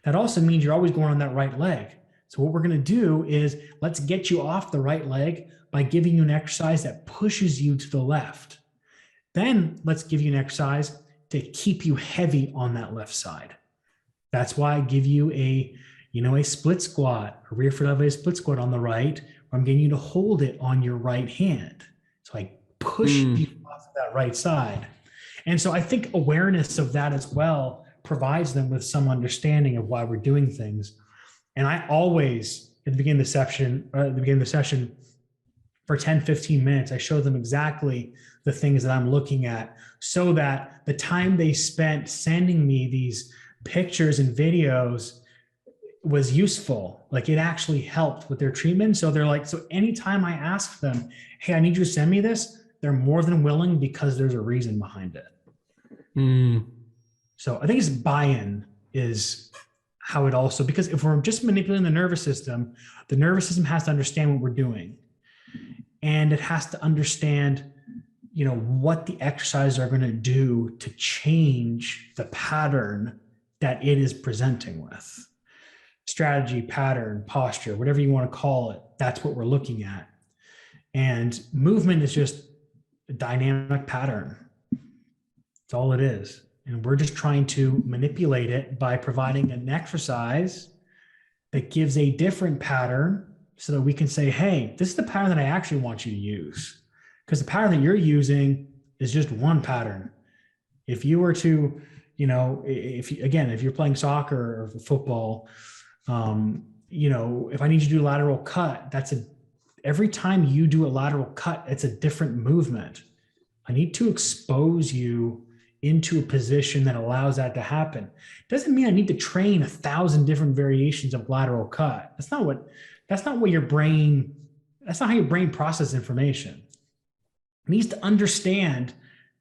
That also means you're always going on that right leg. So what we're going to do is, let's get you off the right leg by giving you an exercise that pushes you to the left. Then let's give you an exercise to keep you heavy on that left side. That's why I give you a split squat, a rear foot elevated split squat on the right, where I'm getting you to hold it on your right hand. So I push you off that right side. And so I think awareness of that as well provides them with some understanding of why we're doing things. And I always, at the beginning of the session, for 10, 15 minutes, I show them exactly the things that I'm looking at, so that the time they spent sending me these pictures and videos was useful. Like, it actually helped with their treatment. So they're like, so anytime I ask them, hey, I need you to send me this, they're more than willing, because there's a reason behind it. So I think it's buy-in is how it also, because if we're just manipulating the nervous system has to understand what we're doing. And it has to understand, what the exercises are going to do to change the pattern that it is presenting with. Strategy, pattern, posture, whatever you want to call it, that's what we're looking at. And movement is just a dynamic pattern. That's all it is. And we're just trying to manipulate it by providing an exercise that gives a different pattern, so that we can say, hey, this is the pattern that I actually want you to use. Because the pattern that you're using is just one pattern. If you were to, if you're playing soccer or football, if I need you to do a lateral cut, every time you do a lateral cut, it's a different movement. I need to expose you into a position that allows that to happen. Doesn't mean I need to train 1,000 different variations of lateral cut. That's not what your brain, that's not how your brain processes information. It needs to understand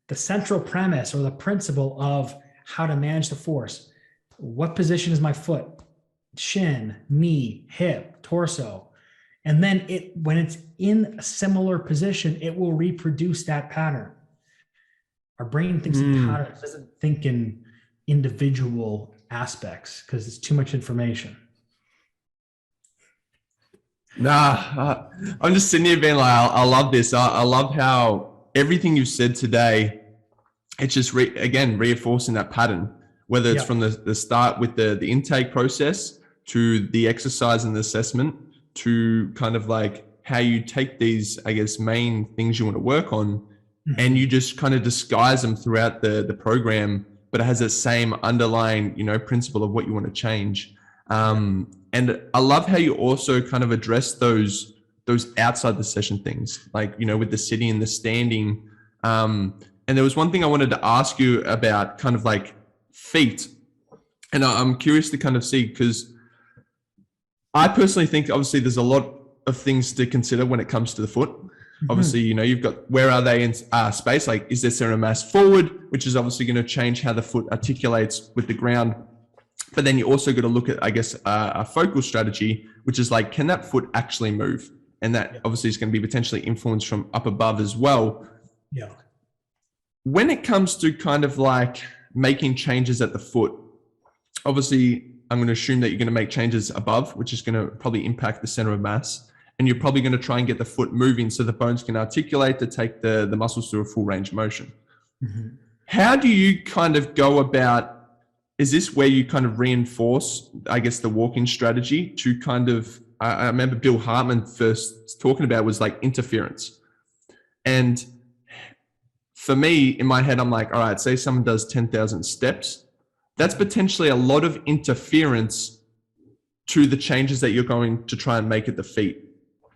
the central premise or the principle of how to manage the force. What position is my foot? Shin, knee, hip, torso. And then when it's in a similar position, it will reproduce that pattern. Our brain thinks in patterns, doesn't think in individual aspects because it's too much information. I'm just sitting here being like, I love this. I love how everything you've said today, it's just reinforcing that pattern, whether it's from the start with the intake process to the exercise and the assessment to kind of like how you take these, I guess, main things you want to work on and you just kind of disguise them throughout the program, but it has that same underlying, principle of what you want to change. And I love how you also kind of address those outside the session things, like, with the sitting and the standing. And there was one thing I wanted to ask you about kind of like feet. And I'm curious to kind of see, because I personally think obviously there's a lot of things to consider when it comes to the foot. Obviously, you've got, where are they in space? Like, is there center mass forward, which is obviously going to change how the foot articulates with the ground. But then you also got to look at, I guess, a focal strategy, which is like, can that foot actually move? And that obviously is going to be potentially influenced from up above as well. Yeah. When it comes to kind of like making changes at the foot, obviously, I'm going to assume that you're going to make changes above, which is going to probably impact the center of mass. And you're probably going to try and get the foot moving so the bones can articulate to take the muscles through a full range of motion. How do you kind of go about, is this where you kind of reinforce, I guess, the walking strategy to kind of, I remember Bill Hartman first talking about was like interference. And for me, in my head, I'm like, all right, say someone does 10,000 steps. That's potentially a lot of interference to the changes that you're going to try and make at the feet.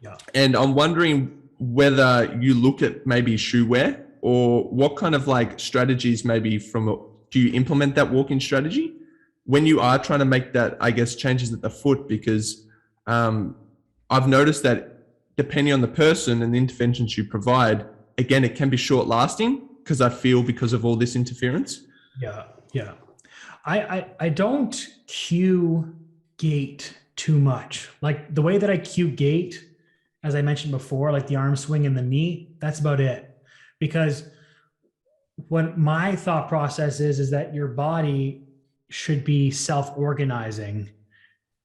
Yeah. And I'm wondering whether you look at maybe shoe wear or what kind of like strategies maybe do you implement that walking strategy when you are trying to make that, I guess, changes at the foot? Because I've noticed that depending on the person and the interventions you provide, again, it can be short lasting because of all this interference. Yeah. Yeah. I don't cue gait too much. Like the way that I cue gait, as I mentioned before, like the arm swing and the knee, that's about it. Because what my thought process is that your body should be self-organizing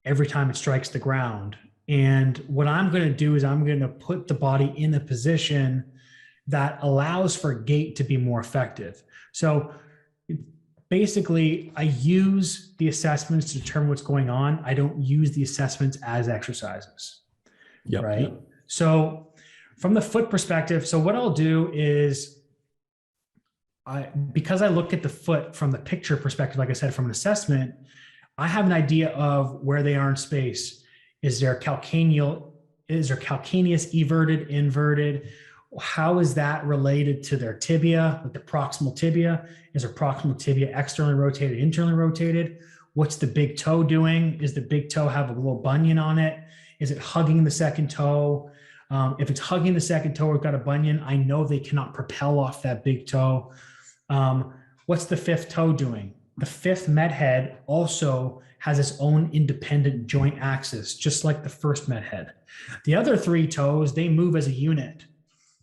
every time it strikes the ground. And what I'm going to do is I'm going to put the body in a position that allows for gait to be more effective. So basically, I use the assessments to determine what's going on. I don't use the assessments as exercises. Yep. Right. Yep. So from the foot perspective, so what I'll do is because I look at the foot from the picture perspective, like I said, from an assessment, I have an idea of where they are in space. Is there calcaneus everted, inverted? How is that related to their tibia, like the proximal tibia? Is their proximal tibia externally rotated, internally rotated? What's the big toe doing? Is the big toe have a little bunion on it? Is it hugging the second toe? If it's hugging the second toe or got a bunion, I know they cannot propel off that big toe. What's the fifth toe doing? The fifth med head also has its own independent joint axis, just like the first med head. The other three toes, they move as a unit.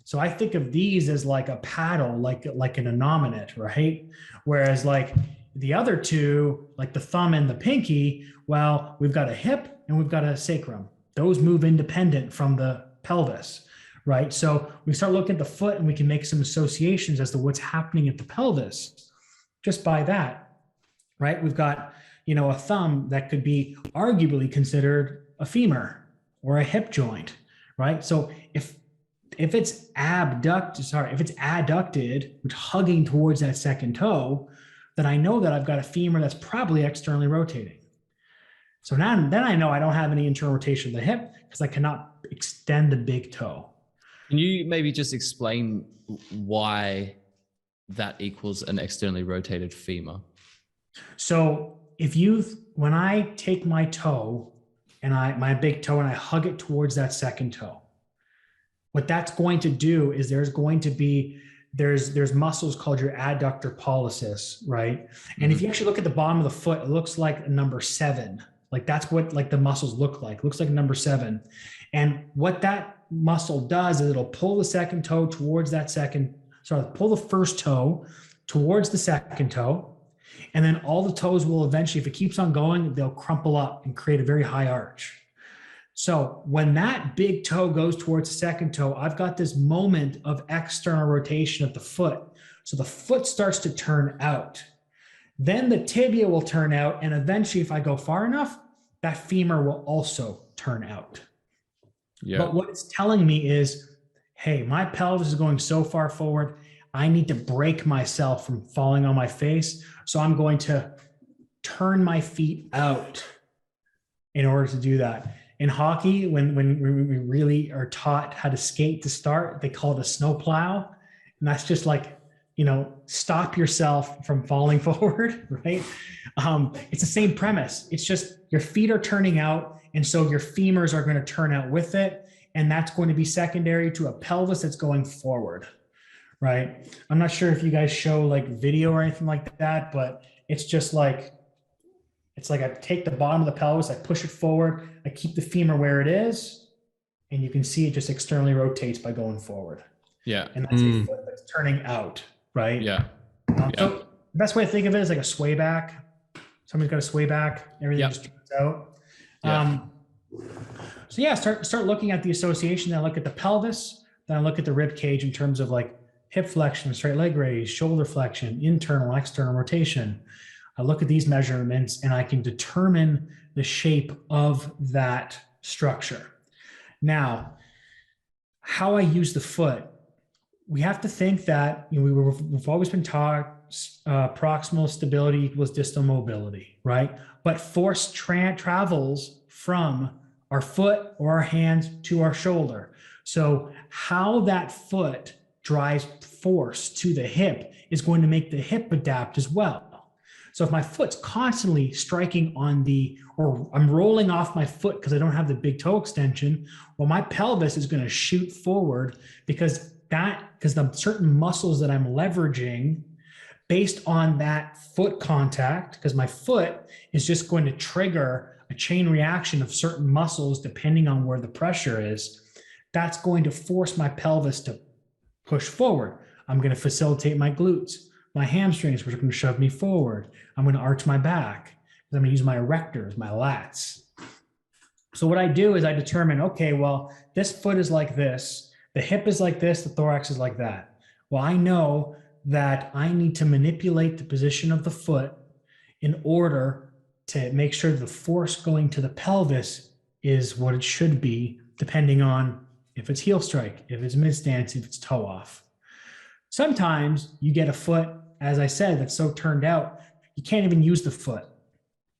So I think of these as like a paddle, like an anominate, right? Whereas like the other two, like the thumb and the pinky, well, we've got a hip and we've got a sacrum. Those move independent from the pelvis, right? So we start looking at the foot and we can make some associations as to what's happening at the pelvis just by that, right? We've got, a thumb that could be arguably considered a femur or a hip joint, right? So if it's adducted, which hugging towards that second toe, then I know that I've got a femur that's probably externally rotating. So then I know I don't have any internal rotation of the hip because I cannot extend the big toe. Can you maybe just explain why that equals an externally rotated femur? So when I take my toe and my big toe and I hug it towards that second toe, what that's going to do is there's muscles called your adductor pollicis, right? And if you actually look at the bottom of the foot, it looks like a number 7. Like that's what like the muscles look like. It looks like number 7. And what that muscle does is it'll pull the second toe towards pull the first toe towards the second toe. And then all the toes will eventually, if it keeps on going, they'll crumple up and create a very high arch. So when that big toe goes towards the second toe, I've got this moment of external rotation of the foot. So the foot starts to turn out. Then the tibia will turn out. And eventually, if I go far enough, that femur will also turn out. Yeah. But what it's telling me is, hey, my pelvis is going so far forward, I need to break myself from falling on my face. So I'm going to turn my feet out in order to do that. In hockey, when we really are taught how to skate to start, they call it a snow plow. And that's just like, stop yourself from falling forward, right? It's the same premise. It's just your feet are turning out. And so your femurs are going to turn out with it. And that's going to be secondary to a pelvis that's going forward, right? I'm not sure if you guys show like video or anything like that, but it's just like, I take the bottom of the pelvis, I push it forward, I keep the femur where it is, and you can see it just externally rotates by going forward. Yeah. And that's a foot that's turning out, right? Yeah. So the best way to think of it is like a sway back. Somebody's got a sway back, everything just turns out. Yeah. Start looking at the association. Then I look at the pelvis, then I look at the rib cage in terms of like hip flexion, straight leg raise, shoulder flexion, internal, external rotation. I look at these measurements and I can determine the shape of that structure. Now, how I use the foot, we have to think that we've always been taught proximal stability equals distal mobility, right? But force travels from our foot or our hands to our shoulder. So how that foot drives force to the hip is going to make the hip adapt as well. So if my foot's constantly striking or I'm rolling off my foot because I don't have the big toe extension, well, my pelvis is going to shoot forward because the certain muscles that I'm leveraging based on that foot contact, because my foot is just going to trigger a chain reaction of certain muscles depending on where the pressure is, that's going to force my pelvis to push forward. I'm going to facilitate my glutes, my hamstrings, which are going to shove me forward. I'm going to arch my back. I'm going to use my erectors, my lats. So what I do is I determine, okay, well, this foot is like this, the hip is like this, the thorax is like that. Well, I know that I need to manipulate the position of the foot in order to make sure the force going to the pelvis is what it should be, depending on if it's heel strike, if it's mid stance, if it's toe off. Sometimes you get a foot, as I said, that's so turned out, you can't even use the foot.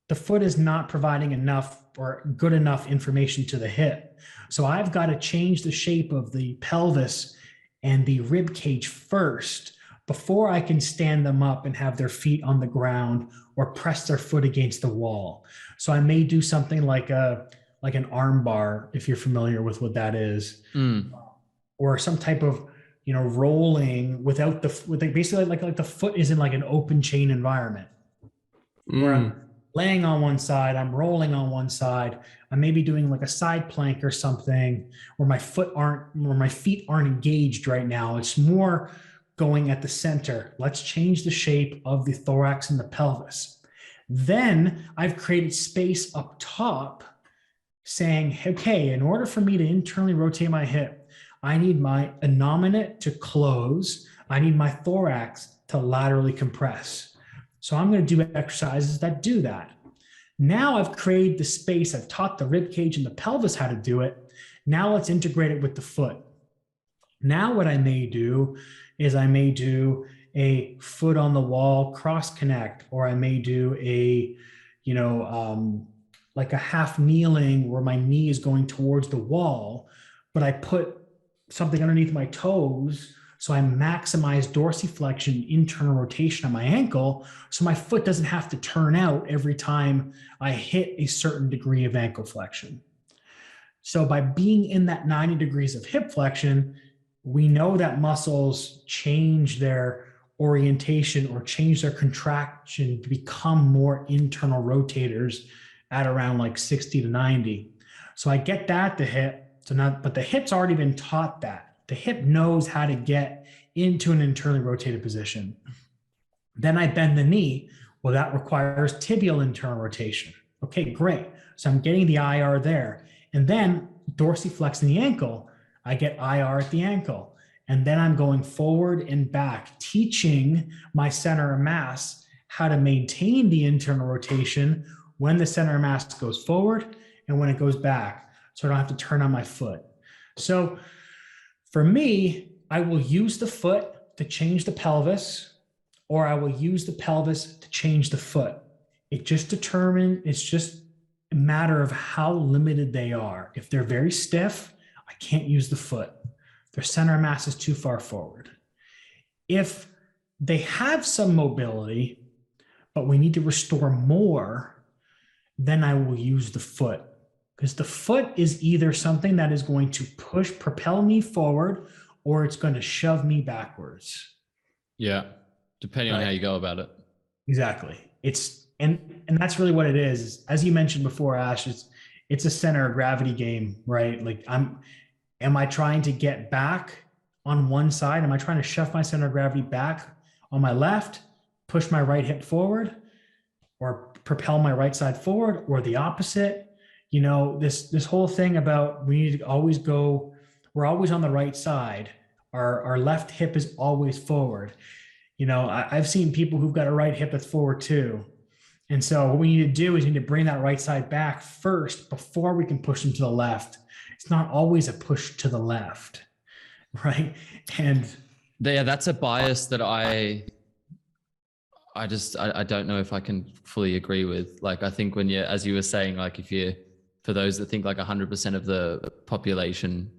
The foot is not providing enough or good enough information to the hip. So I've got to change the shape of the pelvis and the rib cage first before I can stand them up and have their feet on the ground or press their foot against the wall. So I may do something like an arm bar, if you're familiar with what that is, or some type of rolling without basically like the foot is in like an open chain environment where I'm laying on one side, I'm rolling on one side, I may be doing like a side plank or something where my feet aren't engaged right now. It's more going at the center. Let's change the shape of the thorax and the pelvis. Then I've created space up top saying, okay, in order for me to internally rotate my hip, I need my innominate to close. I need my thorax to laterally compress. So I'm going to do exercises that do that. Now I've created the space. I've taught the rib cage and the pelvis how to do it. Now let's integrate it with the foot. Now what I may do is I may do a foot on the wall cross connect, or I may do like a half kneeling where my knee is going towards the wall, but I put something underneath my toes So I maximize dorsiflexion, internal rotation on my ankle, so my foot doesn't have to turn out every time I hit a certain degree of ankle flexion. So by being in that 90 degrees of hip flexion, we know that muscles change their orientation or change their contraction to become more internal rotators at around like 60 to 90. So I get that the hip, but the hip's already been taught that. The hip knows how to get into an internally rotated position. Then I bend the knee. Well, that requires tibial internal rotation. Okay, great. So I'm getting the IR there. And then dorsiflexing the ankle, I get IR at the ankle. And then I'm going forward and back, teaching my center of mass how to maintain the internal rotation when the center of mass goes forward and when it goes back, so I don't have to turn on my foot. So for me, I will use the foot to change the pelvis, or I will use the pelvis to change the foot. It's just a matter of how limited they are. If they're very stiff, I can't use the foot. Their center of mass is too far forward. If they have some mobility, but we need to restore more, then I will use the foot, because the foot is either something that is going to propel me forward, or it's going to shove me backwards. Yeah. Depending on how you go about it. Exactly. And that's really what it is. As you mentioned before, Ash, it's a center of gravity game, right? Like am I trying to get back on one side? Am I trying to shove my center of gravity back on my left, push my right hip forward, or propel my right side forward, or the opposite? You know, this whole thing about we need to always go, we're always on the right side. Our left hip is always forward. You know, I've seen people who've got a right hip that's forward too. And so what we need to do is we need to bring that right side back first before we can push them to the left. It's not always a push to the left, right? And yeah, that's a bias that I don't know if I can fully agree with. Like, I think when as you were saying, like for those that think like 100% of the population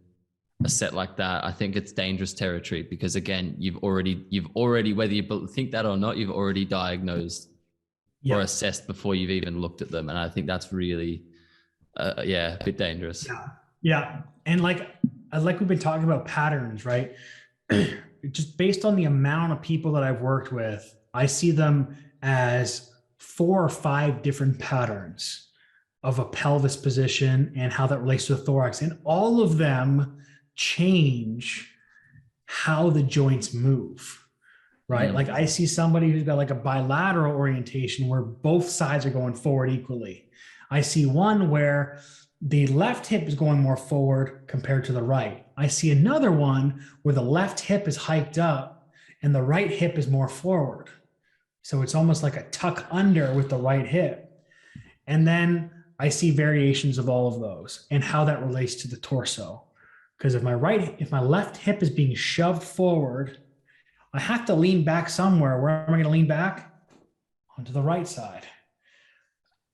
are set like that, I think it's dangerous territory, because again, you've already, whether you think that or not, you've already diagnosed or assessed before you've even looked at them. And I think that's really, a bit dangerous. Yeah. And like we've been talking about patterns, right? Just based on the amount of people that I've worked with, I see them as 4 or 5 different patterns of a pelvis position and how that relates to the thorax. And all of them change how the joints move, right? Like I see somebody who's got like a bilateral orientation where both sides are going forward equally. I see one where the left hip is going more forward compared to the right. I see another one where the left hip is hiked up and the right hip is more forward. So it's almost like a tuck under with the right hip. And then I see variations of all of those and how that relates to the torso. Because if my left hip is being shoved forward, I have to lean back somewhere. Where am I going to lean back? Onto the right side.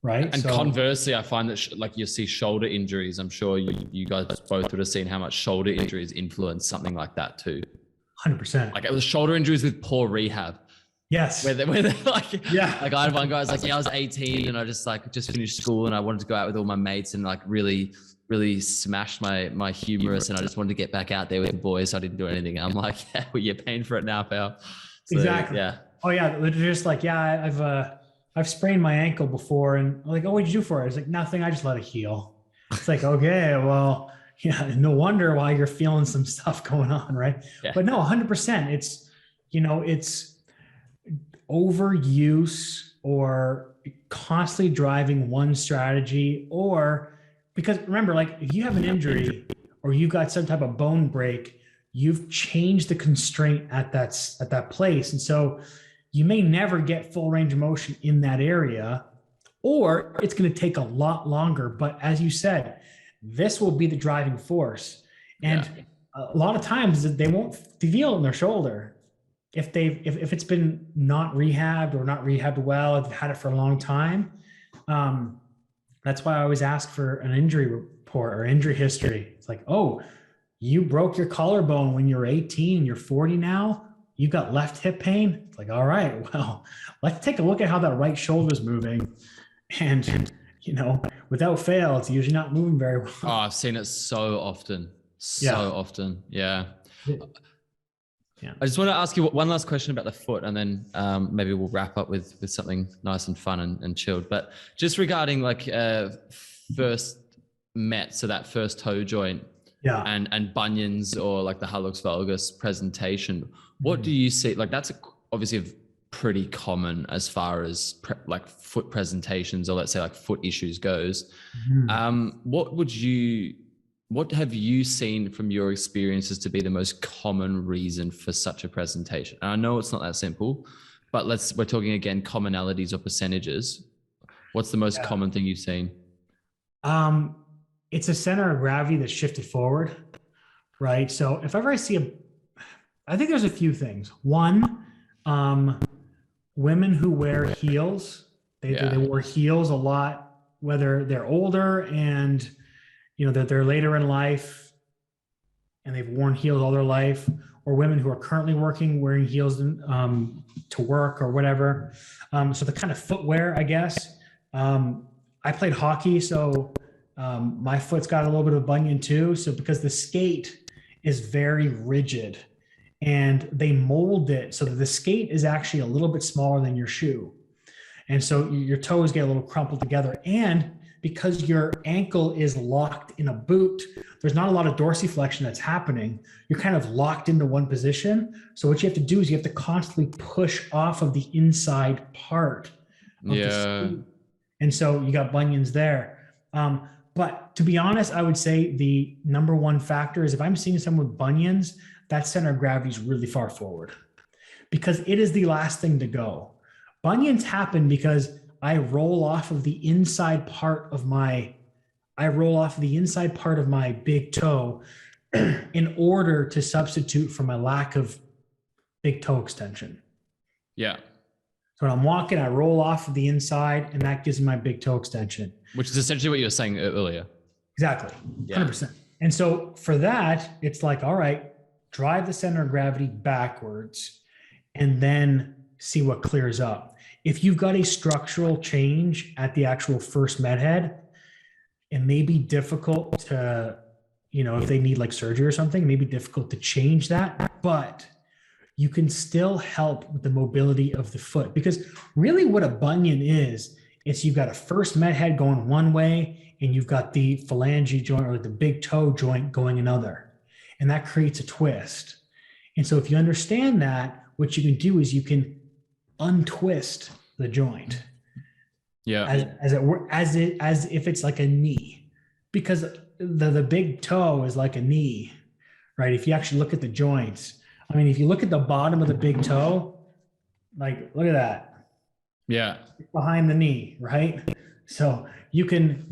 Right. And conversely, I find that like you see shoulder injuries. I'm sure you guys both would have seen how much shoulder injuries influence something like that too. 100%. Like it was shoulder injuries with poor rehab. Yes. Where they're like, yeah. Like I had one guy was like, I was 18 and I just finished school and I wanted to go out with all my mates and like really smashed my humerus and I just wanted to get back out there with the boys. So I didn't do anything. I'm like, yeah, well, you're paying for it now, pal. So, exactly. Yeah. Oh yeah. They're just like, yeah, I've sprained my ankle before. And I'm like, oh, what'd you do for it? It's like, nothing. I just let it heal. It's like, okay, well, yeah, no wonder why you're feeling some stuff going on. Right. Yeah. But no, 100%. It's overuse or constantly driving one strategy, or because remember, like if you have an injury or you got some type of bone break, you've changed the constraint at that place. And so you may never get full range of motion in that area, or it's going to take a lot longer. But as you said, this will be the driving force. And a lot of times they won't feel in their shoulder. If it's been not rehabbed or not rehabbed well, if they've had it for a long time. That's why I always ask for an injury report or injury history. It's like, oh, you broke your collarbone when you were 18, you're 40 now, you got left hip pain. It's like, all right, well, let's take a look at how that right shoulder is moving. And, without fail, it's usually not moving very well. Oh, I've seen it so often. Often. Yeah. Yeah. I just want to ask you one last question about the foot, and then maybe we'll wrap up with something nice and fun and chilled. But just regarding like first met, so that first toe joint, and bunions or like the hallux valgus presentation, what do you see? Like that's obviously pretty common as far as like foot presentations, or let's say like foot issues goes. What have you seen from your experiences to be the most common reason for such a presentation? And I know it's not that simple, but we're talking again, commonalities or percentages. What's the most common thing you've seen? It's a center of gravity that's shifted forward, right? So if ever I see I think there's a few things. One, women who wear heels, they wear heels a lot, whether they're older and that they're later in life and they've worn heels all their life, or women who are currently working wearing heels to work or whatever. So the kind of footwear, I guess. I played hockey, so my foot's got a little bit of a bunion too. So because the skate is very rigid and they mold it so that the skate is actually a little bit smaller than your shoe. And so your toes get a little crumpled together. And because your ankle is locked in a boot, there's not a lot of dorsiflexion that's happening. You're kind of locked into one position. So what you have to do is you have to constantly push off of the inside part of the skate. And so you got bunions there. But to be honest, I would say the number one factor is if I'm seeing someone with bunions, that center of gravity is really far forward because it is the last thing to go. Bunions happen because I roll off of the inside part of my big toe in order to substitute for my lack of big toe extension. Yeah. So when I'm walking, I roll off of the inside and that gives me my big toe extension. Which is essentially what you were saying earlier. Exactly. Yeah. 100%. And so for that, it's like, all right, drive the center of gravity backwards and then see what clears up. If you've got a structural change at the actual first med head, it may be difficult to, if they need like surgery or something, it may be difficult to change that, but you can still help with the mobility of the foot because really what a bunion is you've got a first med head going one way and you've got the phalange joint or the big toe joint going another, and that creates a twist. And so if you understand that, what you can do is you can untwist the joint. Yeah. As if it's like a knee, because the big toe is like a knee, right? If you actually look at the joints, I mean, if you look at the bottom of the big toe, like, look at that. Yeah. Behind the knee, right? So you can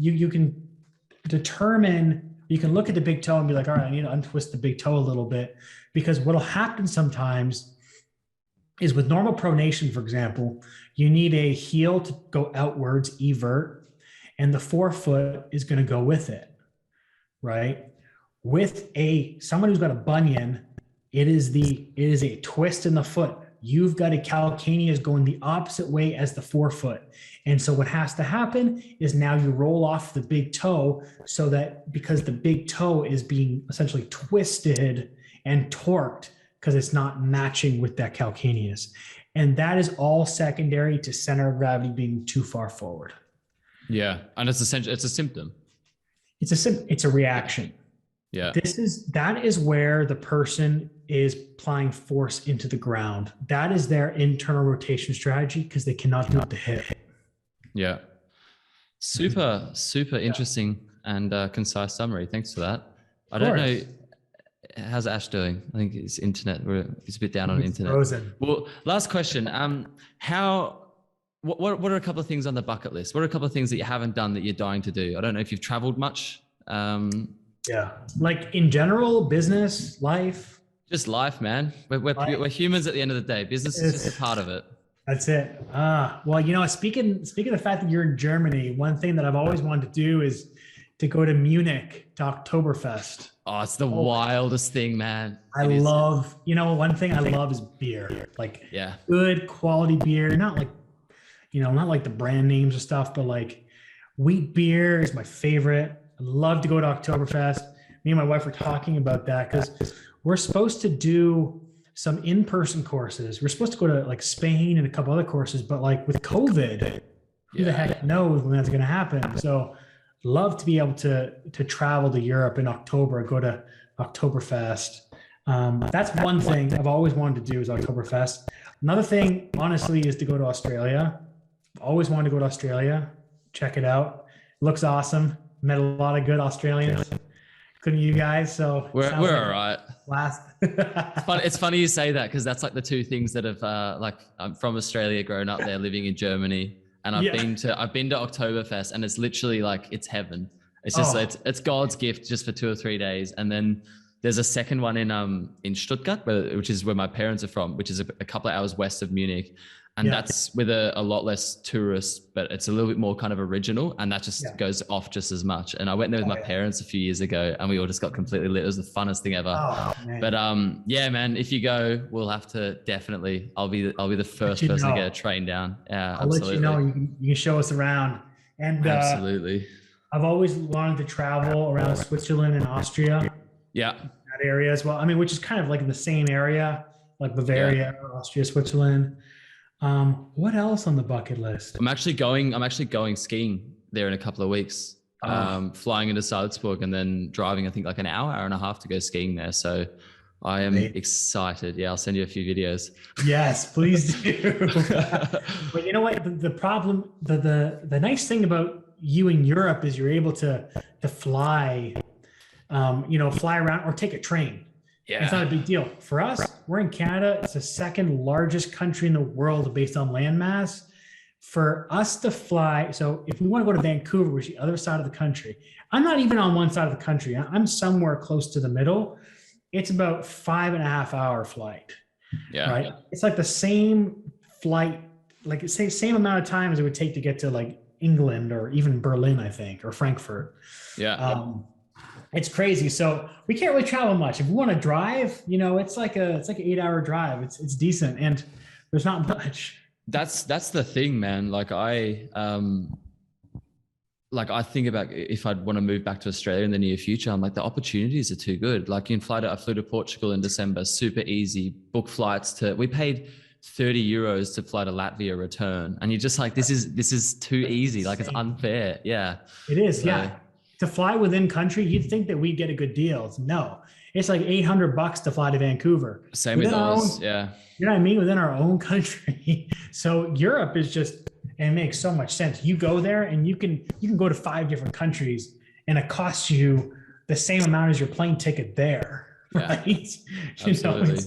determine, you can look at the big toe and be like, all right, I need to untwist the big toe a little bit, because what'll happen sometimes is with normal pronation, for example, you need a heel to go outwards, evert, and the forefoot is going to go with it, right? With someone who's got a bunion, it is a twist in the foot. You've got a calcaneus going the opposite way as the forefoot. And so what has to happen is now you roll off the big toe so that because the big toe is being essentially twisted and torqued because it's not matching with that calcaneus. And that is all secondary to center of gravity being too far forward. Yeah. And it's essentially, it's a symptom. It's a reaction. Yeah. That is where the person is applying force into the ground. That is their internal rotation strategy because they cannot do it with the hip. Yeah. Super interesting and concise summary. Thanks for that. I don't know. How's Ash doing? I think his internet, he's a bit down on internet. Frozen. Well, last question. What are a couple of things on the bucket list? What are a couple of things that you haven't done that you're dying to do? I don't know if you've traveled much. Yeah. Like in general, business, life. Just life, man. We're humans at the end of the day. Business is just a part of it. That's it. Well, speaking of the fact that you're in Germany, one thing that I've always wanted to do is to go to Munich to Oktoberfest. Oh, it's the wildest thing, man. I love, one thing I love is beer, like good quality beer, not like, not like the brand names and stuff, but like wheat beer is my favorite. I love to go to Oktoberfest. Me and my wife were talking about that because we're supposed to do some in-person courses. We're supposed to go to like Spain and a couple other courses, but like with COVID, who the heck knows when that's going to happen? So love to be able to travel to Europe in October, go to Oktoberfest. That's one thing I've always wanted to do is Oktoberfest. Another thing, honestly, is to go to Australia. I've always wanted to go to Australia. Check it out. Looks awesome. Met a lot of good Australians. Couldn't you guys? So we're like all right. Last. It's funny you say that because that's like the two things that have like I'm from Australia, grown up there, living in Germany, and I've been to Oktoberfest, and it's literally like it's heaven. It's just it's God's gift just for 2 or 3 days, and then there's a second one in Stuttgart, which is where my parents are from, which is a couple of hours west of Munich. And that's with a lot less tourists, but it's a little bit more kind of original, and that just goes off just as much. And I went there with my parents a few years ago, and we all just got completely lit. It was the funnest thing ever. But man, if you go, we'll have to definitely. I'll be the first person to get a train down. Yeah, I'll let you know. You can show us around. And absolutely, I've always wanted to travel around Switzerland and Austria. Yeah, that area as well. I mean, which is kind of like in the same area, like Bavaria, Austria, Switzerland. What else on the bucket list? I'm actually going skiing there in a couple of weeks. Flying into Salzburg and then driving, I think like an hour and a half to go skiing there. So I am excited. Yeah, I'll send you a few videos. Yes, please do. But you know what? The problem, the nice thing about you in Europe is you're able to fly, fly around or take a train. Yeah. It's not a big deal. For us, we're in Canada. It's the second largest country in the world based on land mass. For us to fly, so if we want to go to Vancouver, which is the other side of the country, I'm not even on one side of the country. I'm somewhere close to the middle. It's about 5.5 hour flight. Yeah. Right. It's like the same flight, like same amount of time as it would take to get to like England or even Berlin, I think, or Frankfurt. Yeah. It's crazy. So we can't really travel much. If we want to drive, it's like an 8 hour drive. It's decent. And there's not much. That's the thing, man. Like I think about if I'd want to move back to Australia in the near future, I'm like, the opportunities are too good. Like I flew to Portugal in December, super easy, book flights we paid 30 euros to fly to Latvia return. And you're just like, this is too easy. Like it's unfair. Yeah. It is. So, yeah. To fly within country, you'd think that we'd get a good deal. No, it's like $800 to fly to Vancouver. Same with us. Yeah. You know what I mean? Within our own country. So Europe is just, and it makes so much sense. You go there and you can go to 5 different countries and it costs you the same amount as your plane ticket there. Right? Absolutely.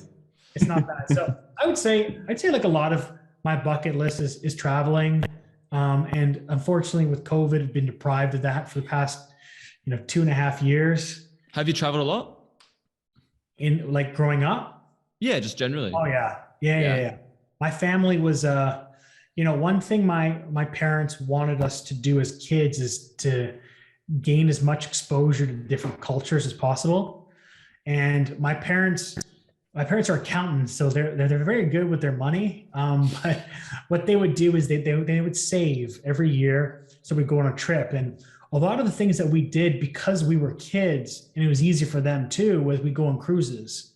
It's not bad. So I'd say like a lot of my bucket list is traveling. And unfortunately with COVID, I've been deprived of that for the past 2.5 years. Have you traveled a lot? In like growing up? Yeah, just generally. Oh yeah. My family was, one thing my parents wanted us to do as kids is to gain as much exposure to different cultures as possible. And my parents are accountants, so they're very good with their money. But what they would do is they would save every year. So we'd go on a trip, and a lot of the things that we did because we were kids and it was easy for them too, was we go on cruises.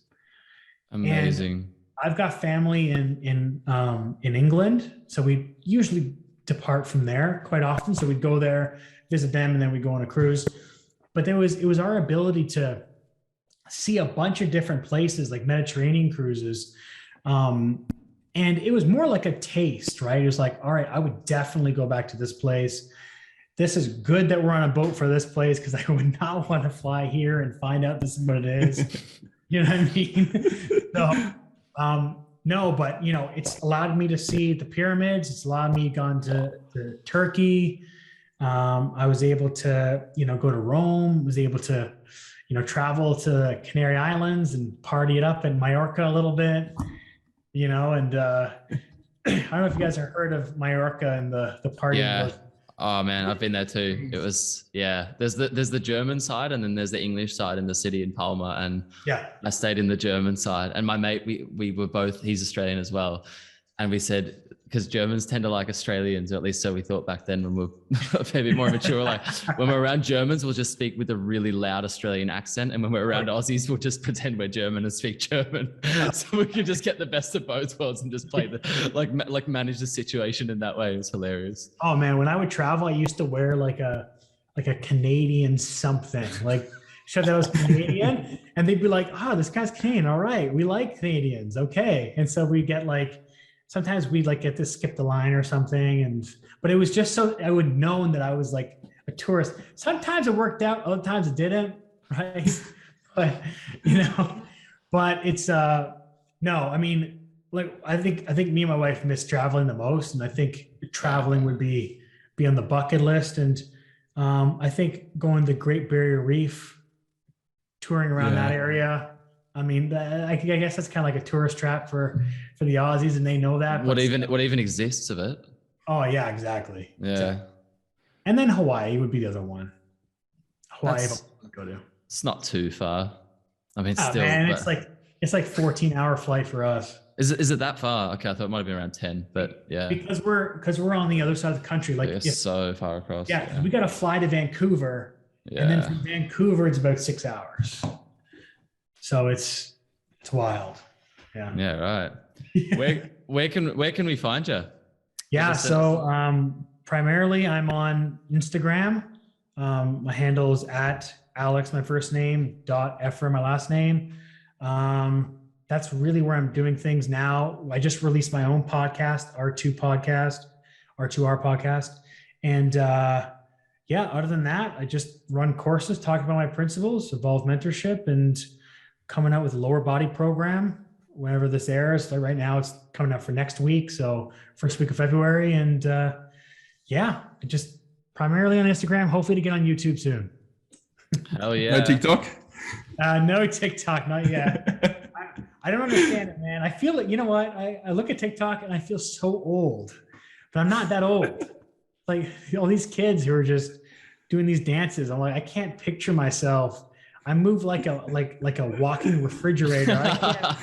Amazing. And I've got family in England. So we usually depart from there quite often. So we'd go there, visit them, and then we go on a cruise. But it was our ability to see a bunch of different places like Mediterranean cruises. And it was more like a taste, right? It was like, all right, I would definitely go back to this place. This is good that we're on a boat for this place because I would not want to fly here and find out this is what it is. You know what I mean? So, no, but it's allowed me to see the pyramids. It's allowed me gone to Turkey. I was able to, go to Rome, was able to, travel to the Canary Islands and party it up in Mallorca a little bit, and I don't know if you guys have heard of Mallorca and the party. Yeah. Oh man, I've been there too. It was, yeah. There's the German side, and then there's the English side in the city in Palma. And Yeah. I stayed in the German side. And my mate, we were both, he's Australian as well. And we said, because Germans tend to like Australians, or at least so we thought back then when we were a bit more mature. Like when we're around Germans, we'll just speak with a really loud Australian accent. And when we're around Aussies, we'll just pretend we're German and speak German. So we can just get the best of both worlds and just play like manage the situation in that way. It was hilarious. Oh man, when I would travel, I used to wear like a Canadian something, like show that I was Canadian, and they'd be like, "Oh, this guy's Canadian. All right, we like Canadians, okay." And so we get like, sometimes we'd like get to skip the line or something, but it was just so I would know that I was like a tourist. Sometimes it worked out, other times it didn't, right? But but it's no, I mean, like I think me and my wife miss traveling the most, and I think traveling would be on the bucket list. And I think going to Great Barrier Reef, touring around that area. I mean, I guess that's kind of like a tourist trap for the Aussies, and they know that. What even exists of it? Oh yeah, exactly. Yeah. Exactly. And then Hawaii would be the other one. Hawaii, I'd go to. It's not too far. I mean, Oh, still, man, it's like 14-hour flight for us. Is it that far? Okay, I thought it might have been around 10, but yeah. Because we're on the other side of the country. Like it's so far across. Yeah, we got to fly to Vancouver, and then from Vancouver it's about 6 hours. So it's wild. Yeah. Yeah. Right. Where can we find you? Yeah. So primarily I'm on Instagram. My handle is at Alex, my first name, .Effer, my last name. That's really where I'm doing things now. I just released my own podcast, R2R podcast. And other than that, I just run courses, talk about my principles, evolve mentorship, and coming out with a lower body program whenever this airs. Like right now it's coming out for next week. So first week of February. And just primarily on Instagram, hopefully to get on YouTube soon. Hell yeah. No TikTok? No TikTok, not yet. I don't understand it, man. I feel like, you know what? I look at TikTok and I feel so old, but I'm not that old. Like all these kids who are just doing these dances. I'm like, I can't picture myself. I move like a walking refrigerator. I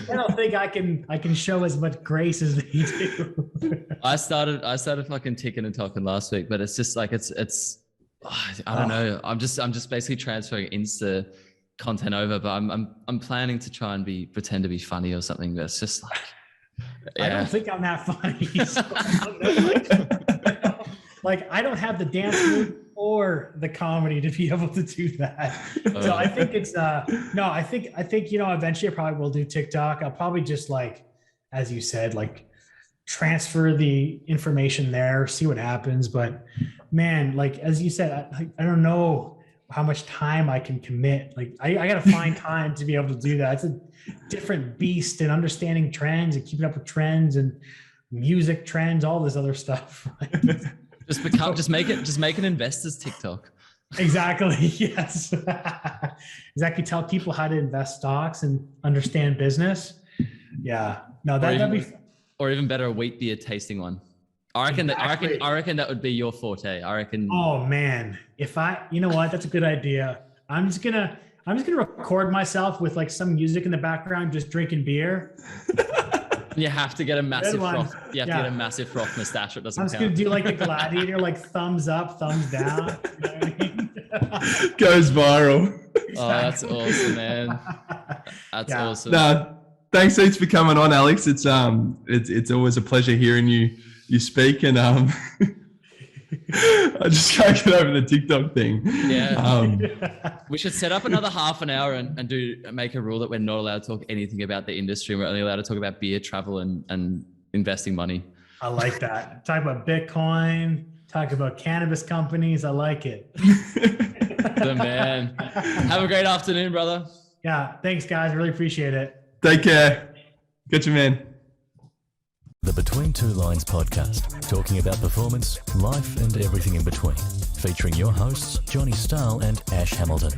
don't think I can show as much grace as they do. I started fucking ticking and talking last week, but it's just like it's I don't know. I'm just basically transferring Insta content over, but I'm planning to try and pretend to be funny or something. That's just like I don't think I'm that funny. So like I don't have the dance move or the comedy to be able to do that. So I think it's I think eventually I probably will do TikTok. I'll probably just like, as you said, like transfer the information there, see what happens. But man, like as you said, I don't know how much time I can commit. Like I got to find time to be able to do that. It's a different beast, and understanding trends and keeping up with trends and music trends, all this other stuff. Right? Just make an investors TikTok. Exactly. Yes. Exactly. Tell people how to invest stocks and understand business. Yeah. No, that'd be. Or even better, a wheat beer tasting one. I reckon that would be your forte. I reckon. Oh man, you know what? That's a good idea. I'm just gonna record myself with like some music in the background, just drinking beer. You have to get a massive froth. You have to get a massive froth mustache. It doesn't count. I'm just gonna do like the Gladiator, like thumbs up, thumbs down. You know what I mean? Goes viral. Oh, that's awesome, man. That's awesome. No, thanks heaps for coming on, Alex. It's always a pleasure hearing you speak, and I just can't get over the TikTok thing. Yeah. We should set up another half an hour and make a rule that we're not allowed to talk anything about the industry. We're only allowed to talk about beer, travel, and investing money. I like that. Talk about Bitcoin, talk about cannabis companies. I like it. The man. Have a great afternoon, brother. Yeah. Thanks, guys. Really appreciate it. Take care. Catch you, man. The Between Two Lines podcast, talking about performance, life, and everything in between. Featuring your hosts, Johnny Stahl and Ash Hamilton.